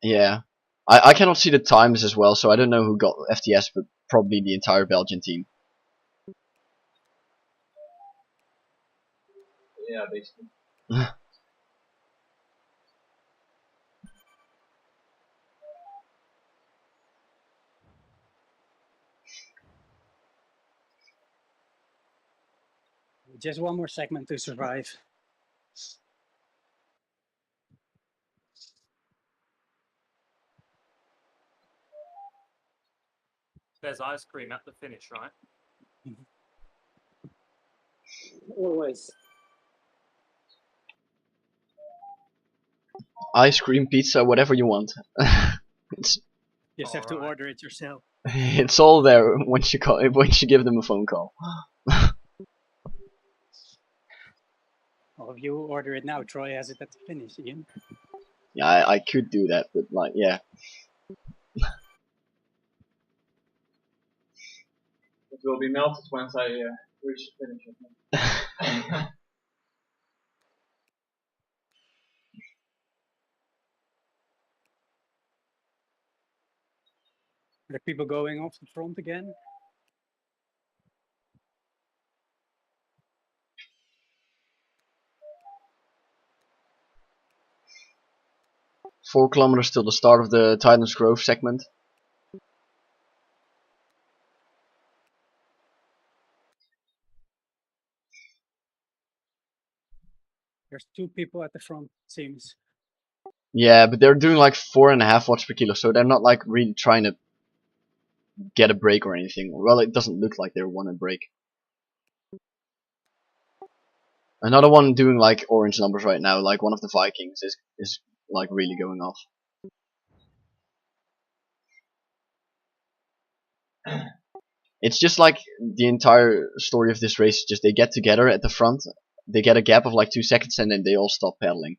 Yeah. I cannot see the times as well, so I don't know who got FTS, but probably the entire Belgian team. Yeah, basically. Just one more segment to survive. There's ice cream at the finish, right? always. Ice cream, pizza, whatever you want. it's You just have to Alright. order it yourself. it's all there once you give them a phone call. Well, if you order it now, Troy has it at the finish, Ian. Yeah, I could do that, but like, yeah. It will be melted once I reach the finish, I think. Are there people going off the front again? Four kilometers till the start of the Titan's Grove segment. There's 2 people at the front, seems. Yeah, but they're doing like 4.5 watts per kilo, so they're not like really trying to get a break or anything. Well, it doesn't look like they want a break. Another one doing like orange numbers right now, like one of the Vikings is like really going off. It's just like the entire story of this race, just they get together at the front, they get a gap of like 2 seconds and then they all stop pedaling.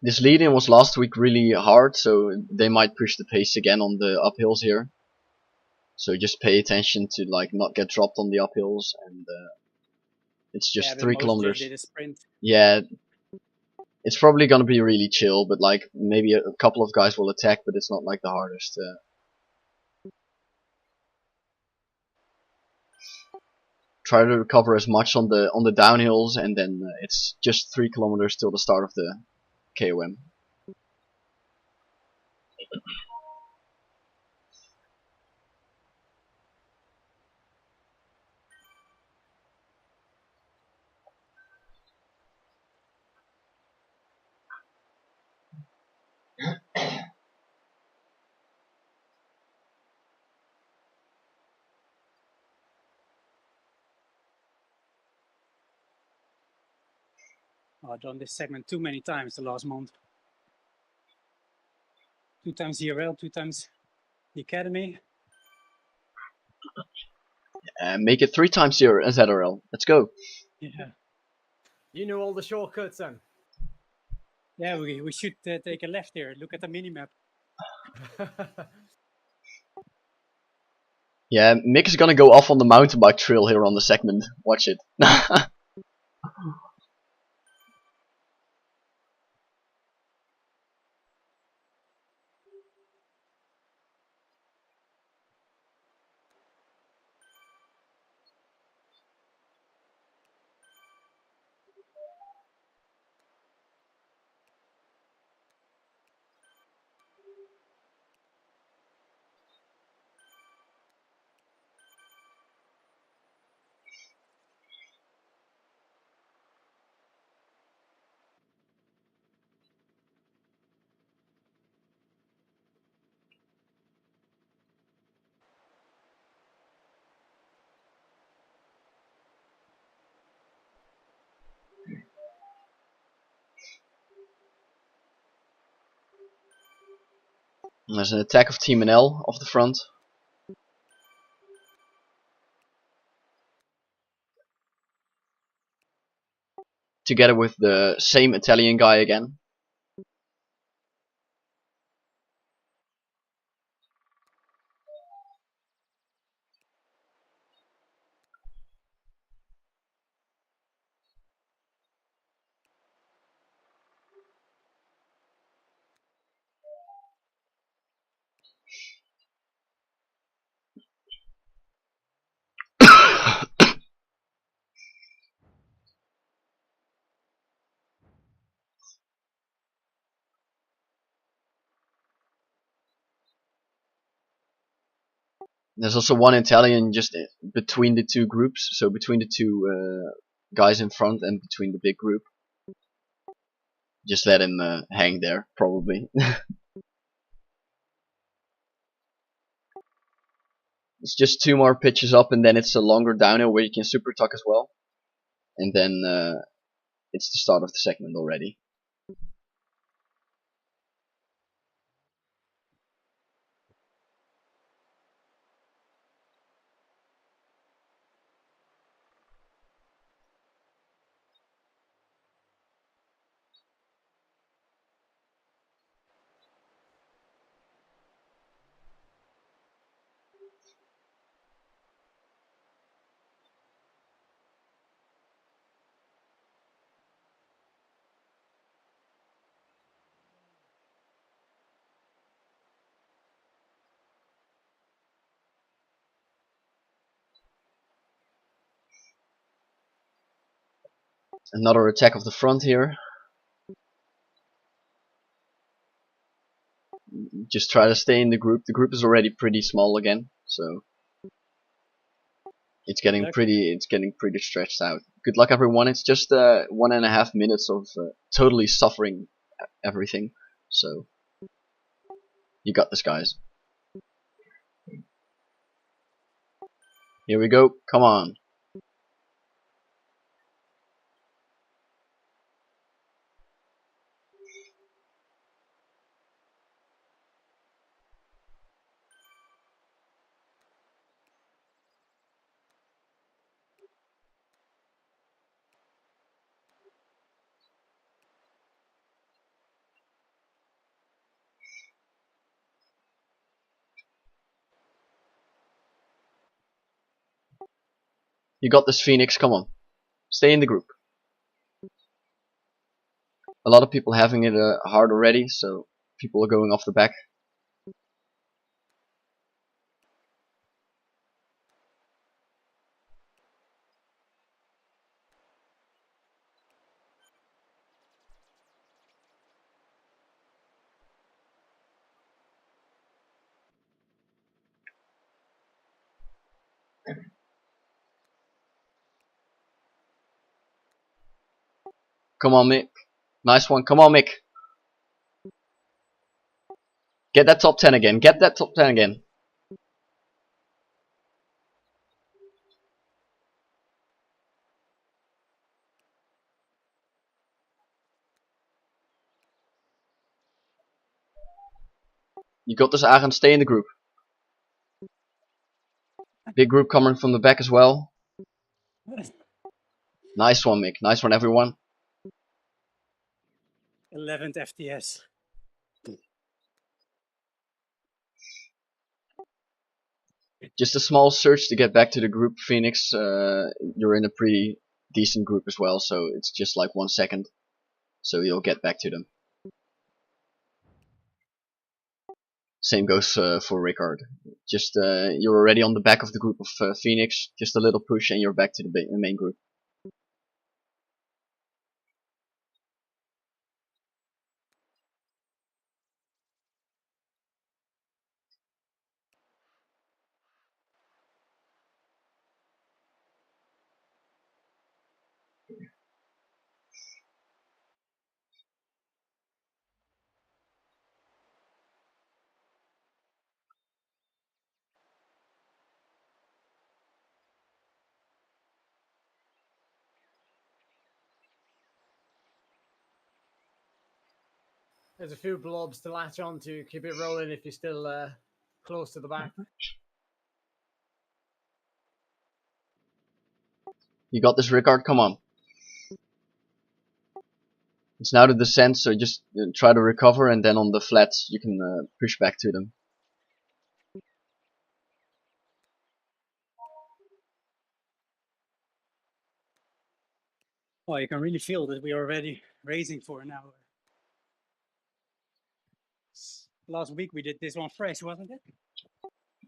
This lead-in was last week really hard, so they might push the pace again on the uphills here. So just pay attention to like not get dropped on the uphills, and it's just Yeah, but 3 most kilometers. did a sprint. Yeah, it's probably gonna be really chill, but like maybe a couple of guys will attack, but it's not like the hardest. Try to recover as much on the downhills, and then it's just 3 kilometers till the start of the KOM. I've done this segment too many times the last month. 2 times ZRL, 2 times the Academy. Make it 3 times your ZRL. Let's go. Yeah, You know all the shortcuts then. yeah. We should take a left here. Look at the minimap. Yeah, Mick is gonna go off on the mountain bike trail here on the segment. Watch it. There's an attack of Team NL off the front. Together with the same Italian guy again. There's also one Italian just between the two groups, so between the two guys in front and between the big group. Just let him hang there, probably. It's just 2 more pitches up and then it's a longer downhill where you can super tuck as well. And then it's the start of the segment already. Another attack of the front here. Just try to stay in the group. The group is already pretty small again, so it's getting pretty stretched out. Good luck, everyone. It's just 1.5 minutes of totally suffering everything. So you got this, guys. Here we go. Come on. You got this, Phoenix. Come on. Stay in the group. A lot of people having it hard already, so people are going off the back. Come on, Mick. Nice one. Come on, Mick. Get that top 10 again. Get that top 10 again. You got this, Arend. Stay in the group. Big group coming from the back as well. Nice one, Mick. Nice one, everyone. 11th FTS. Just a small search to get back to the group, Phoenix. You're in a pretty decent group as well, so it's just like 1 second. So you'll get back to them. Same goes for Rickard. Just you're already on the back of the group of Phoenix. Just a little push and you're back to the main group. There's a few blobs to latch on to keep it rolling if you're still close to the back. You got this, Rickard. Come on. It's now the descent, so just try to recover, and then on the flats you can push back to them. Oh, you can really feel that we are already racing for an hour. Last week we did this one fresh, wasn't it?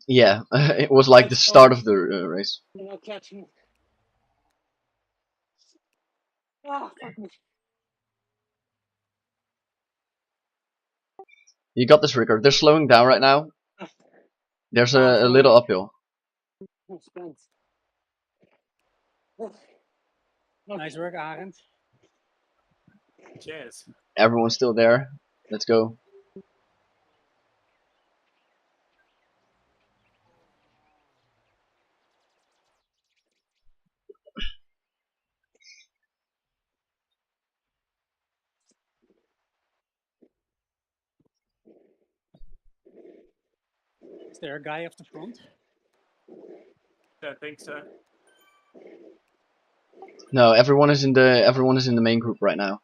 Yeah, it was like the start of the race. You're not catching it. Ah, fuck me. You got this, Rickard. They're slowing down right now. There's a little uphill. Oh, Spence. Nice work, Arend. Cheers. Everyone's still there. Let's go. Is there a guy off the front? Don't think so. No, everyone is in the main group right now.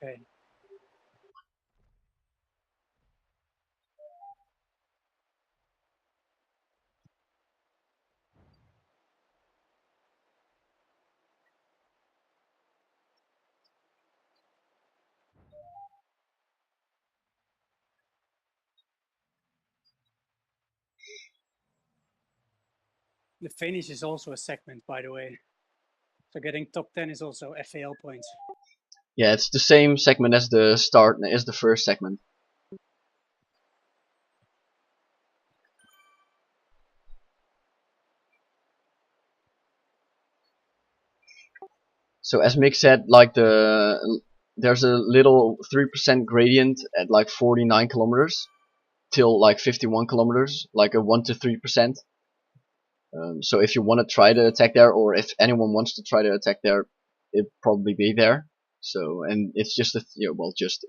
Okay. The finish is also a segment, by the way. So getting top 10 is also FAL points. Yeah, it's the same segment as the start, as the first segment. So as Mick said, like there's a little 3% gradient at like 49 kilometers till like 51 kilometers, like a 1 to 3%. So if you want to try to attack there, or if anyone wants to try to attack there, it'll probably be there. So, and it's just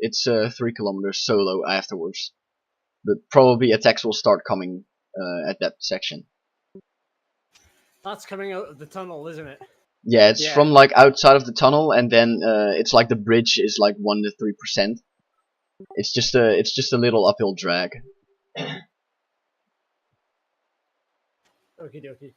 it's 3 kilometers solo afterwards, but probably attacks will start coming at that section. That's coming out of the tunnel, isn't it? Yeah, it's from like outside of the tunnel, and then it's like the bridge is like 1 to 3%. It's just a little uphill drag. Okie dokie.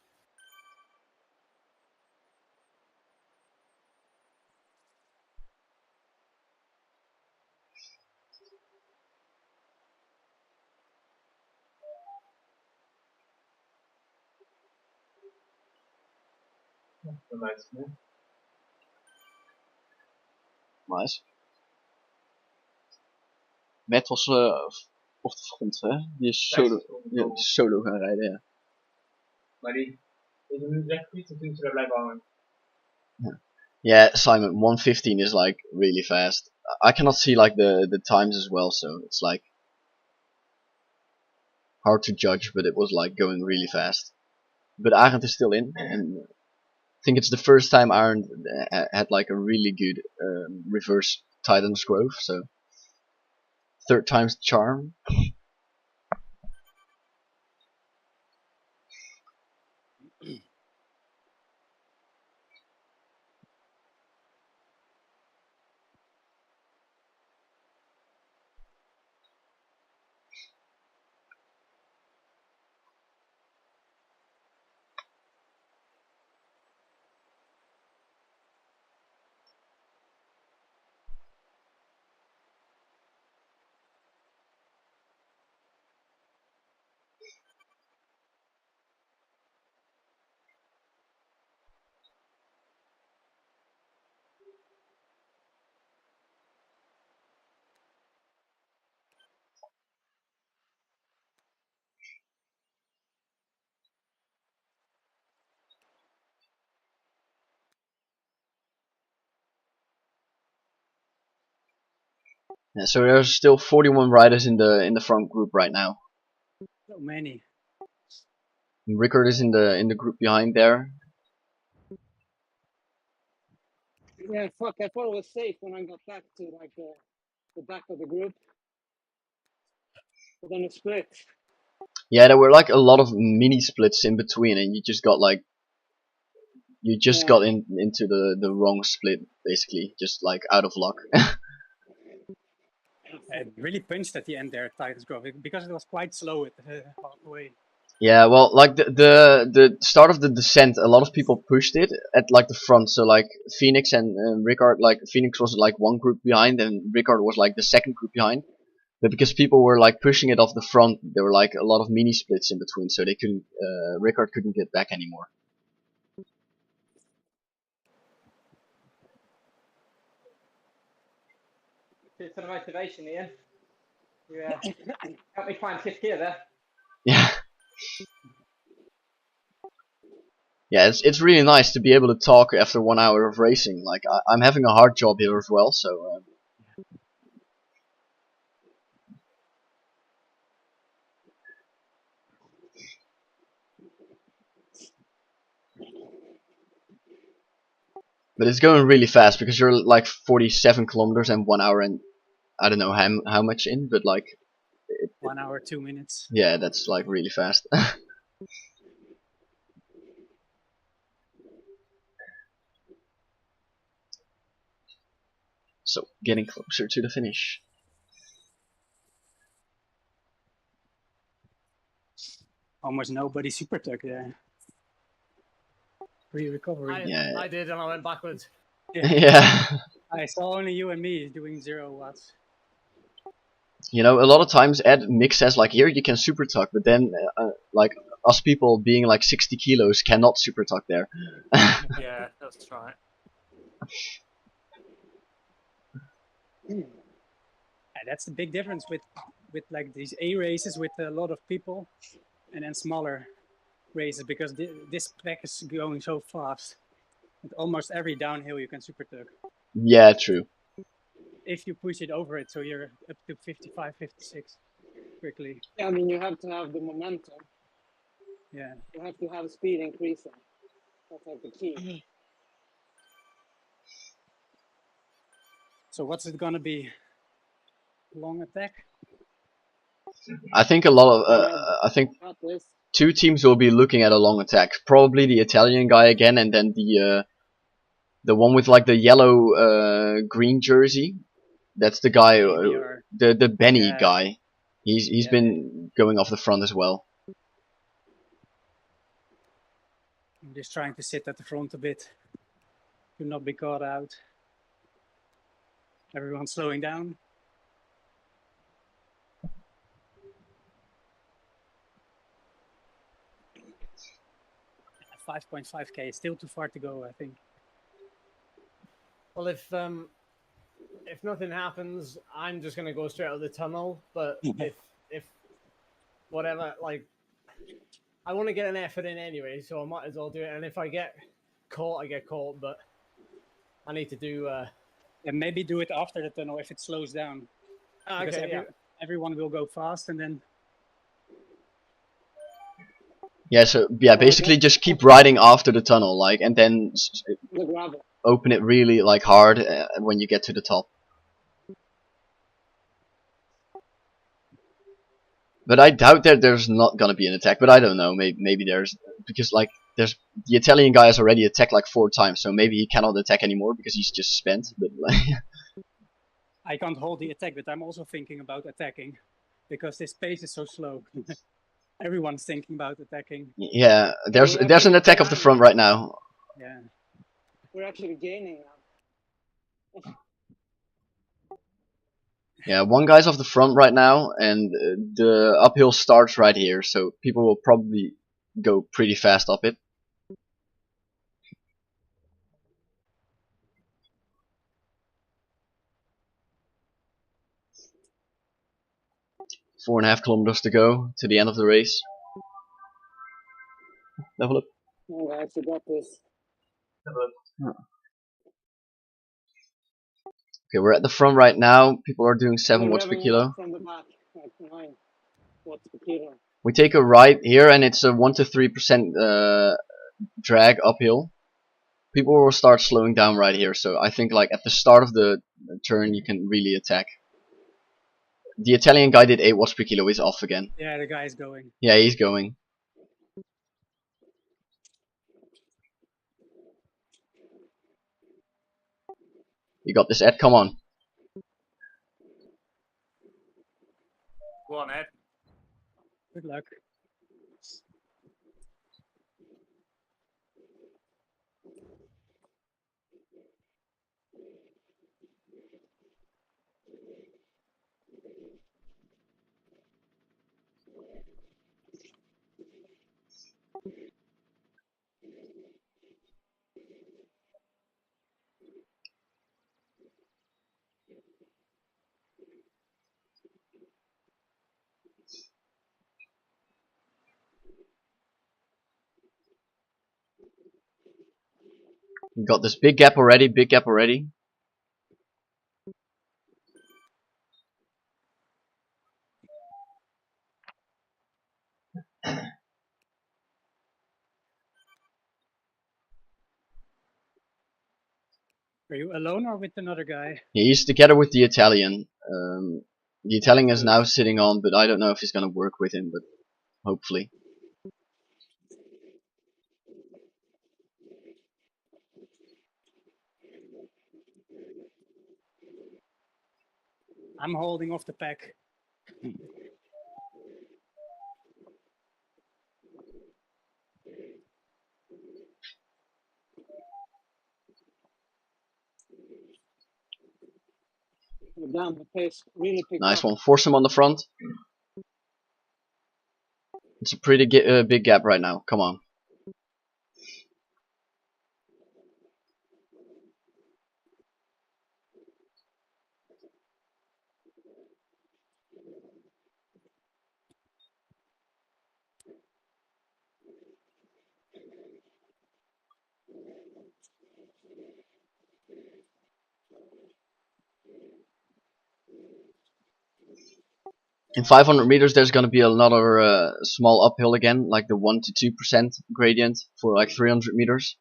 Nice. Matt was op de front, hè? Die is solo gaan rijden, ja. Maar die is nu echt goed en toen ze daar blijven hangen. Yeah, Simon, 1:15 is like really fast. I cannot see like the times as well, so it's like hard to judge, but it was like going really fast. But Arend is still in, and I think it's the first time Arend had like a really good reverse Titan's Grove, so third time's the charm. Yeah, so there's still 41 riders in the front group right now. So many. Rickard is in the group behind there. Yeah, fuck. I thought it was safe when I got back to like the back of the group, but then it split. Yeah, there were like a lot of mini splits in between, and you just got like got into the wrong split basically, just like out of luck. It really pinched at the end there, Titus Grove, because it was quite slow at halfway. Yeah, well, like the start of the descent, a lot of people pushed it at like the front. So like Phoenix and Rickard, like Phoenix was like one group behind, and Rickard was like the second group behind. But because people were like pushing it off the front, there were like a lot of mini splits in between, so they couldn't. Rickard couldn't get back anymore. Cheers for the motivation, Ian. You helped me find fifth gear there. Yeah. Yeah, it's really nice to be able to talk after 1 hour of racing. Like I'm having a hard job here as well, so. But it's going really fast because you're like 47 kilometers and 1 hour and I don't know how much in, but like 1 hour, 2 minutes. Yeah, that's like really fast. So getting closer to the finish. Almost nobody super took there. Re-recovery. Yeah. I did, and I went backwards. Yeah. I saw only you and me doing 0 watts. You know, a lot of times Mick says like, here you can super tuck, but then like us people being like 60 kilos cannot super tuck there. Yeah, that's right. And that's the big difference with like these A races with a lot of people, and then smaller races, because this pack is going so fast. At almost every downhill you can super tuck. Yeah, true. If you push it over it, so you're up to 55, 56 quickly. Yeah, I mean, you have to have the momentum. Yeah. You have to have speed increasing. That's like the key. So what's it gonna be? Long attack? I think a lot of I think Not this. 2 teams will be looking at a long attack. Probably the Italian guy again, and then the one with like the yellow green jersey. That's the guy, the Benny guy. He's been going off the front as well. I'm just trying to sit at the front a bit to not be caught out. Everyone's slowing down. 5.5k is still too far to go, I think. Well, if nothing happens, I'm just gonna go straight out of the tunnel. But if whatever, like, I want to get an effort in anyway, so I might as well do it. And if I get caught, I get caught. But I need to do. And maybe do it after the tunnel if it slows down. Okay, everyone will go fast, and then. Yeah, so yeah, basically just keep riding after the tunnel, like, and then open it really like hard when you get to the top. But I doubt that there's not gonna be an attack. But I don't know. Maybe there's, because like the Italian guy has already attacked like 4 times, so maybe he cannot attack anymore because he's just spent. But like, I can't hold the attack, but I'm also thinking about attacking because this pace is so slow. Everyone's thinking about attacking. Yeah, there's an attack off the front right now. Yeah. We're actually gaining now. Yeah, one guy's off the front right now, and the uphill starts right here, so people will probably go pretty fast up it. Four and a half kilometers to go to the end of the race. Level up. Oh, I forgot this. Okay, we're at the front right now. People are doing 7 We're watts per revving it kilo. up from the back, like 9 watts per kilo. We take a right here, and it's a 1 to 3% drag uphill. People will start slowing down right here, so I think like at the start of the turn you can really attack. The Italian guy did 8 watts per kilo. He's off again. Yeah, the guy's going. Yeah, he's going. You got this, Ed. Come on. Go on, Ed. Good luck. You got this big gap already. Big gap already. Are you alone or with another guy? He's together with the Italian. The Italian is now sitting on, but I don't know if he's gonna work with him, but hopefully. I'm holding off the pack. Damn, the pace really picked Nice up. one. Force him on the front. It's a pretty big gap right now. Come on. In 500 meters, there's gonna be another small uphill again, like the 1 to 2% gradient for like 300 meters.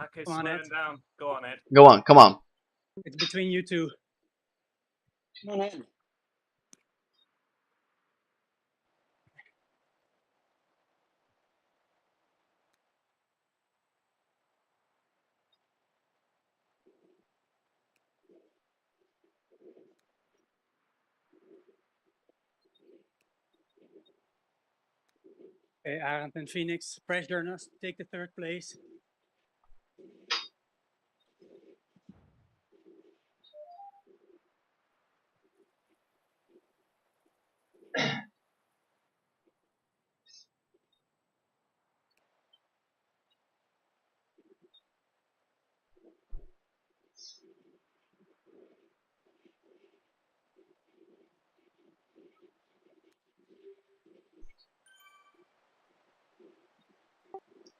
Okay, Come on, slowing Ed. down. Go on, Ed. Go on, come on. It's between you two. Come on, Ed. Okay, Arend and Phoenix, pressure us, take the 3rd place.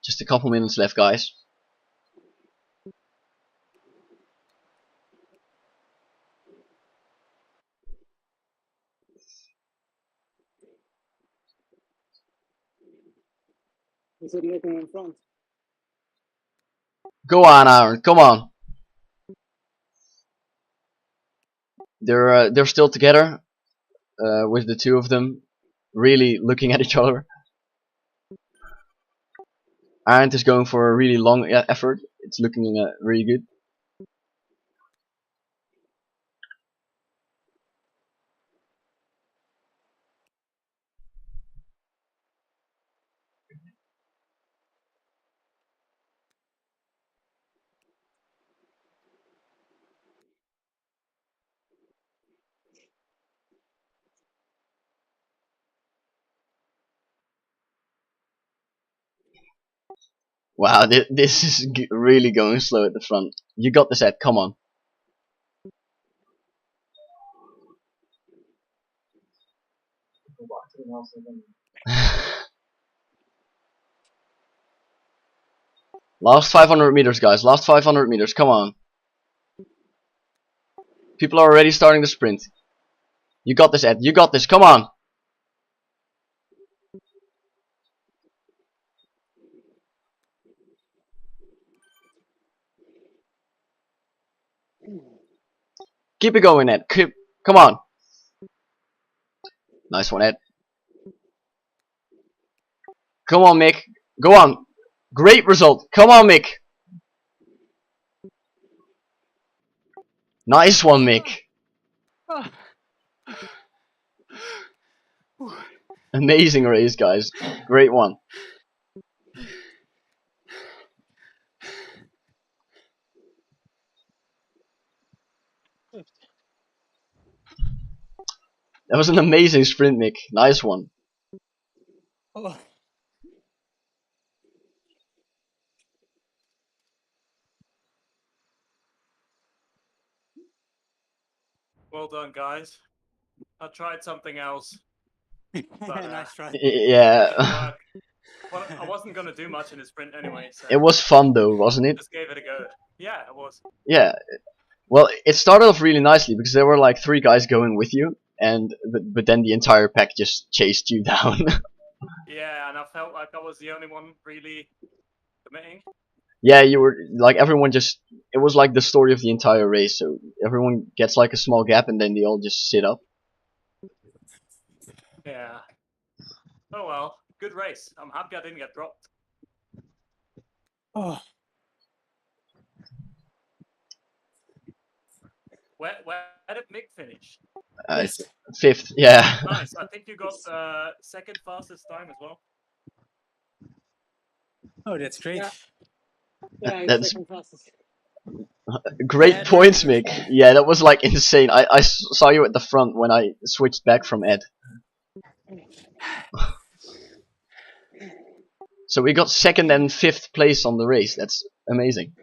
Just a couple minutes left, guys. Is it looking in front? Go on, Aaron. Come on. They're still together with the two of them, really looking at each other. Arend is going for a really long effort. It's looking really good. Wow, this is really going slow at the front. You got this, Ed. Come on. else than Last 500 meters, guys. Last 500 meters. Come on. People are already starting the sprint. You got this, Ed. You got this. Come on. Keep it going, Ed. Come on. Nice one, Ed. Come on, Mick. Go on. Great result. Come on, Mick. Nice one, Mick. Amazing race, guys. Great one. That was an amazing sprint, Mick. Nice one. Oh. Well done, guys. I tried something else. But, Nice try. Yeah. Well, I wasn't gonna do much in the sprint anyway, so It was fun though, wasn't it? just gave it a go. Yeah, it was. Yeah. Well, it started off really nicely because there were like 3 guys going with you, and but then the entire pack just chased you down. Yeah, and I felt like I was the only one really committing. Yeah, you were like everyone just. It was like the story of the entire race. So everyone gets like a small gap, and then they all just sit up. Yeah. Oh well, good race. I'm happy I didn't get dropped. Oh. Where did Mick finish? It's 5th. Yeah. Nice. I think you got second fastest time as well. Oh, that's great. Yeah. Yeah, That's- second fastest. Great Yeah, points, Mick. Yeah, that was like insane. I saw you at the front when I switched back from Ed. So we got 2nd and 5th place on the race. That's amazing.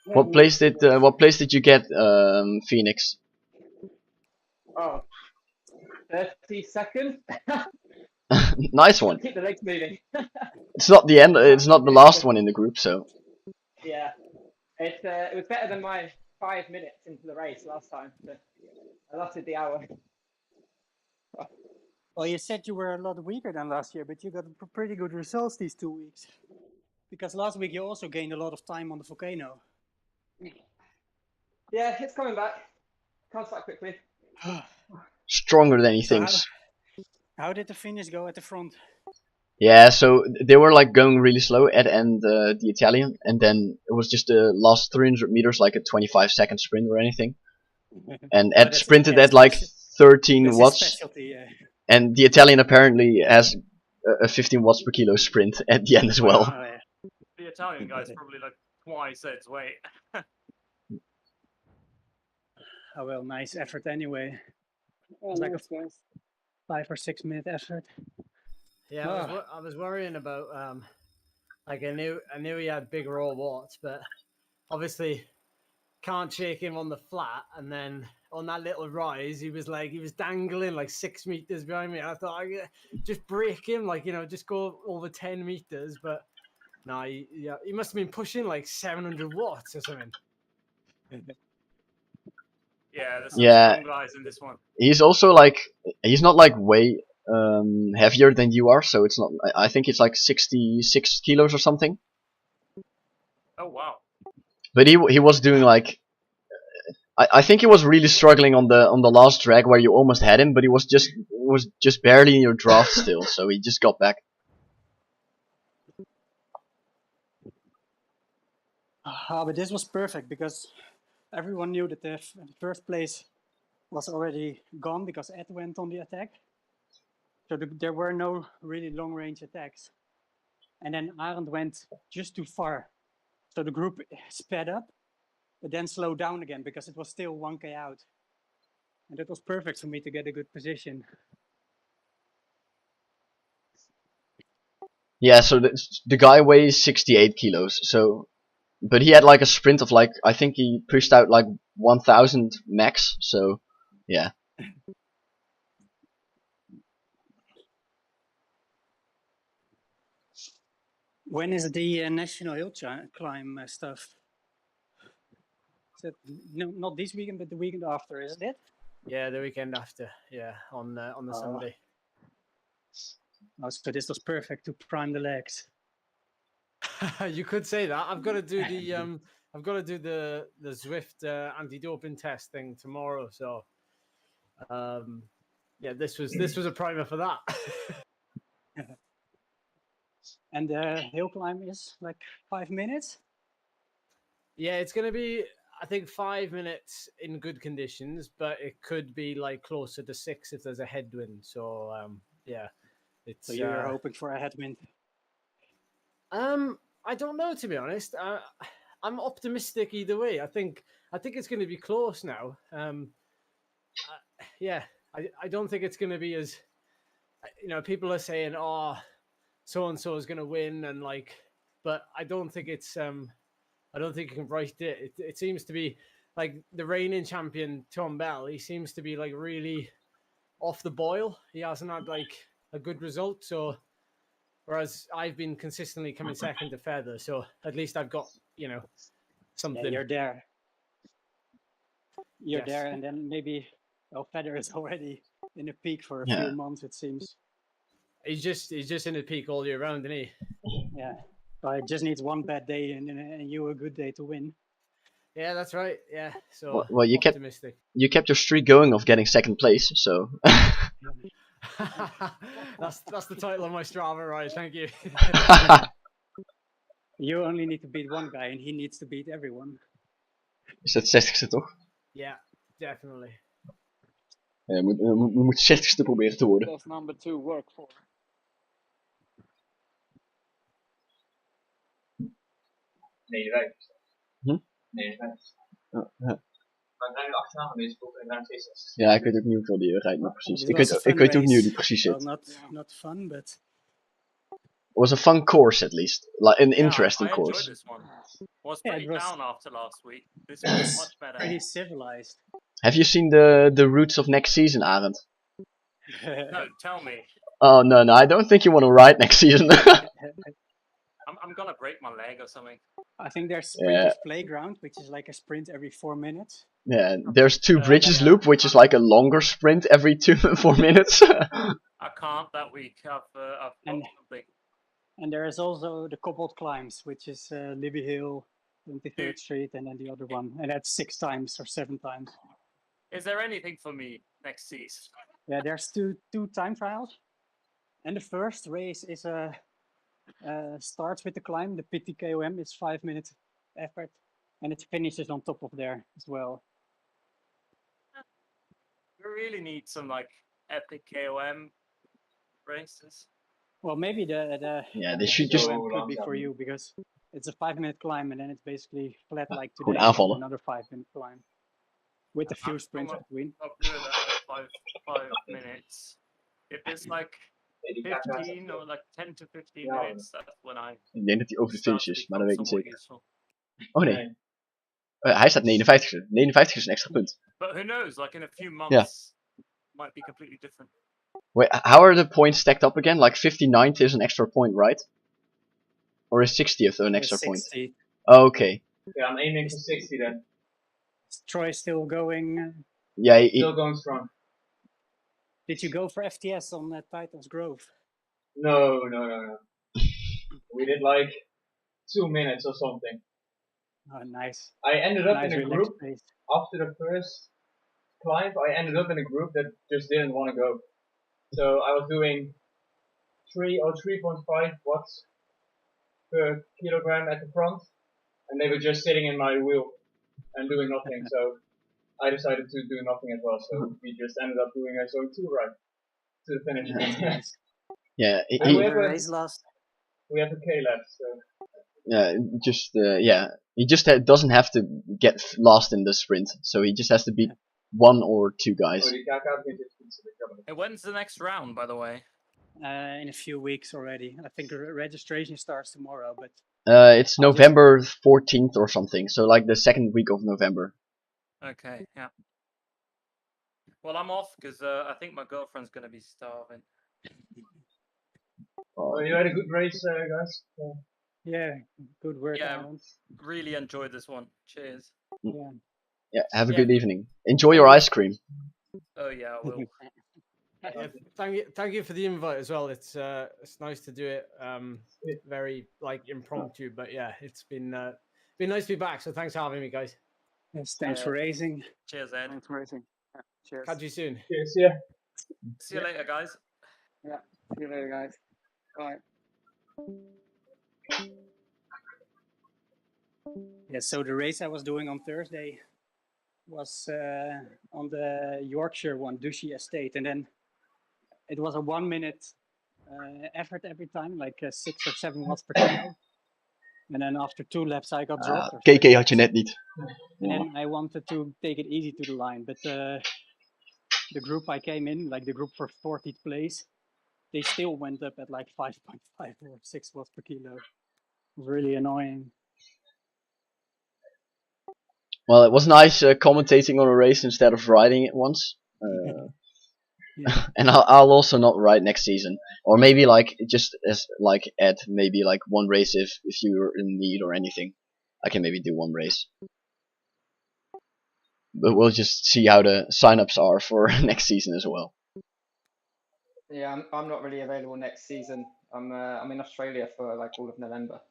What place did you get, Phoenix? Oh. 30 seconds. Nice one. Keep the legs moving. It's not the end. It's not the last one in the group. So Yeah. It was better than my 5 minutes into the race last time. So I lasted the hour. Well, you said you were a lot weaker than last year, but you got pretty good results these 2 weeks. Because last week you also gained a lot of time on the volcano. Yeah, it's coming back. Can't start quickly. stronger than he So thinks. How did the finish go at the front? Yeah, so they were like going really slow, Ed and the Italian, and then it was just the last 300 meters, like a 25-second sprint or anything. And Ed that's- sprinted yeah, at like 13 That's his watts, specialty, yeah. and the Italian apparently has a 15 watts per kilo sprint at the end as well. Oh, yeah. The Italian guy's probably like twice its weight. Oh, well, nice effort anyway. Oh, It's like nice, guys. 5 or 6 minute effort. Yeah, I was worrying about like I knew he had big raw watts, but obviously can't shake him on the flat, and then on that little rise he was dangling like 6 meters behind me. I thought I just break him, like, you know, just go over 10 meters, but no, he must have been pushing like 700 watts or something. Yeah, there's some Yeah. strong guys in this one. He's also like, he's not like way heavier than you are, so it's not. I think it's like 66 kilos or something. Oh wow. But he was doing like, I think he was really struggling on the last drag where you almost had him, but he was just barely in your draft still, so he just got back. But this was perfect because everyone knew that the first place was already gone because Ed went on the attack. So there were no really long range attacks. And then Arend went just too far. So the group sped up, but then slowed down again because it was still 1K out. And that was perfect for me to get a good position. Yeah, so the guy weighs 68 kilos, so, but he had like a sprint of like, I think he pushed out like 1000 max, so yeah. When is the National Hill Climb stuff? Is it not this weekend, but the weekend after, isn't it? Yeah, the weekend after. Yeah, on the Sunday. Oh, so this was perfect to prime the legs. You could say that. I've got to do the the ZWIFT anti-doping test thing tomorrow. So, yeah, this was a primer for that. And the hill climb is like 5 minutes. Yeah, it's gonna be, I think, 5 minutes in good conditions, but it could be like closer to 6 if there's a headwind. So, yeah, it's. So you're hoping for a headwind. I don't know, to be honest. I'm optimistic either way. I think it's going to be close now. Yeah, I don't think it's going to be as, people are saying, oh, so and so is going to win, and like, but I don't think it's I don't think you can write it. It seems to be like the reigning champion Tom Bell. He seems to be like really off the boil. He hasn't had like a good result, so. Whereas I've been consistently coming second to Feather, so at least I've got, something. Yeah, you're there. You're Yes. there, and then maybe Feather is already in a peak for a Yeah. few months, it seems. He's just in a peak all year round, isn't he? Yeah, but it just needs one bad day and you a good day to win. Yeah, that's right. Yeah, so Well, you optimistic. kept your streak going of getting second place, so. That's the title of my Strava, right? Thank you. You only need to beat one guy, and he needs to beat everyone. Is dat 60ste toch? Yeah, definitely. Ja, we moeten 60ste proberen te worden. Does number 2 work for? Nee, 5. Hm? Nee, 5. Ja. Maar zijn we achteraan aan deze boek en dan 62. Ja, ik weet ook niet hoeveel die rijdt nog precies. It Ik was a fun weet ook niet hoe die race. precies Well, zit. not fun, but It was a fun course at least. Like an Yeah, interesting I enjoyed course. this one. Was Yeah, pretty it was- down after last week. This one was much better. pretty civilized. Have you seen the routes of next season, Arend? No, tell me. Oh no, I don't think you want to ride next season. I'm gonna break my leg or something. I think there's Sprinters Playground, which is like a sprint every 4 minutes. Yeah, there's Two Bridges Loop, which is like a longer sprint every 4 minutes. I can't that week. I've got And- something. And there is also the Cobbled Climbs, which is Libby Hill, 23rd Street, and then the other one. And that's 6 times or 7 times. Is there anything for me next season? Yeah, there's two time trials. And the first race is starts with the climb. The PTKOM is 5 minutes effort. And it finishes on top of there as well. We really need some like epic KOM races. Well, maybe the Yeah, they should just KOM could be for you, because it's a 5-minute climb and then it's basically flat like Gewoon today. aanvallen. Another 5-minute climb. With a few sprints between. I'll do it at 5 minutes. If it's like 15 or like 10 to 15 minutes, that's when I Ik denk dat hij over de start finish to is, maar dat weet ik become niet somewhat zeker. useful. Oh nee. Hij staat 59ste. 59 is een extra punt. But who knows? Like in a few months, might be completely different. Wait, how are the points stacked up again? Like 59th is an extra point, right? Or is 60th an extra point? 60. Oh, okay. Yeah, I'm aiming for 60 then. Is Troy still going? Yeah, Still going strong. Did you go for FTS on Titan's Grove? No. We did like 2 minutes or something. Oh, nice. I ended up Nice in a relaxed group pace. after the first climb. I ended up in a group that just didn't want to go. So I was doing 3 or 3.5 watts per kilogram at the front, and they were just sitting in my wheel and doing nothing. So I decided to do nothing as well. So we just ended up doing a zone 2 ride to the finish. That's nice. yeah, And we he, have a- Race last. We have a K left, so he just doesn't have to get lost in the sprint, so he just has to beat 1 or 2 guys. die KK begint dit goed te doen. And when's the next round, by the way? In a few weeks already. I think registration starts tomorrow, but It's November 14th or something, so like the second week of November. Okay, yeah. Well, I'm off because I think my girlfriend's gonna be starving. Oh, you had a good race, guys. Yeah, good work, Yeah. Alan. Really enjoyed this one. Cheers. Yeah. Yeah, have a Yeah. good evening. Enjoy your ice cream. Oh yeah, I will. Thank you for the invite as well. It's nice to do it. Very like impromptu, but yeah, it's been nice to be back. So thanks for having me, guys. Yes, thanks for racing. Cheers, Ed. Thanks for racing. Yeah, cheers. Catch you soon. Cheers, yeah. See you later, guys. Yeah, see you later, guys. Bye. Yeah, so the race I was doing on Thursday was on the Yorkshire one, Duchy Estate, and then it was a 1 minute effort every time, like 6 or 7 watts per kilo. And then after 2 laps, I got dropped. or KK 3 had je laps. net niet. And then I wanted to take it easy to the line, but the group I came in, like the group for 40th place, they still went up at like 5.5 or 6 watts per kilo. It was really annoying. Well, it was nice commentating on a race instead of riding it once. Yeah. And I'll also not ride next season, or maybe like just as like Ed, maybe like one race if you're in need or anything. I can maybe do one race, but we'll just see how the sign-ups are for next season as well. Yeah, I'm not really available next season. I'm in Australia for like all of November.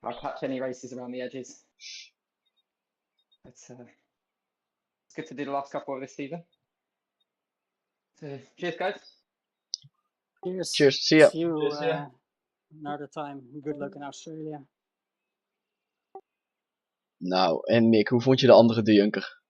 I'll catch any races around the edges. It's good to do the last couple of this season. So cheers, guys. Cheers. Cheers, see ya. See you Cheers, yeah. another time. Good luck in Australia. Nou, en Mick, hoe vond je de andere de Junker?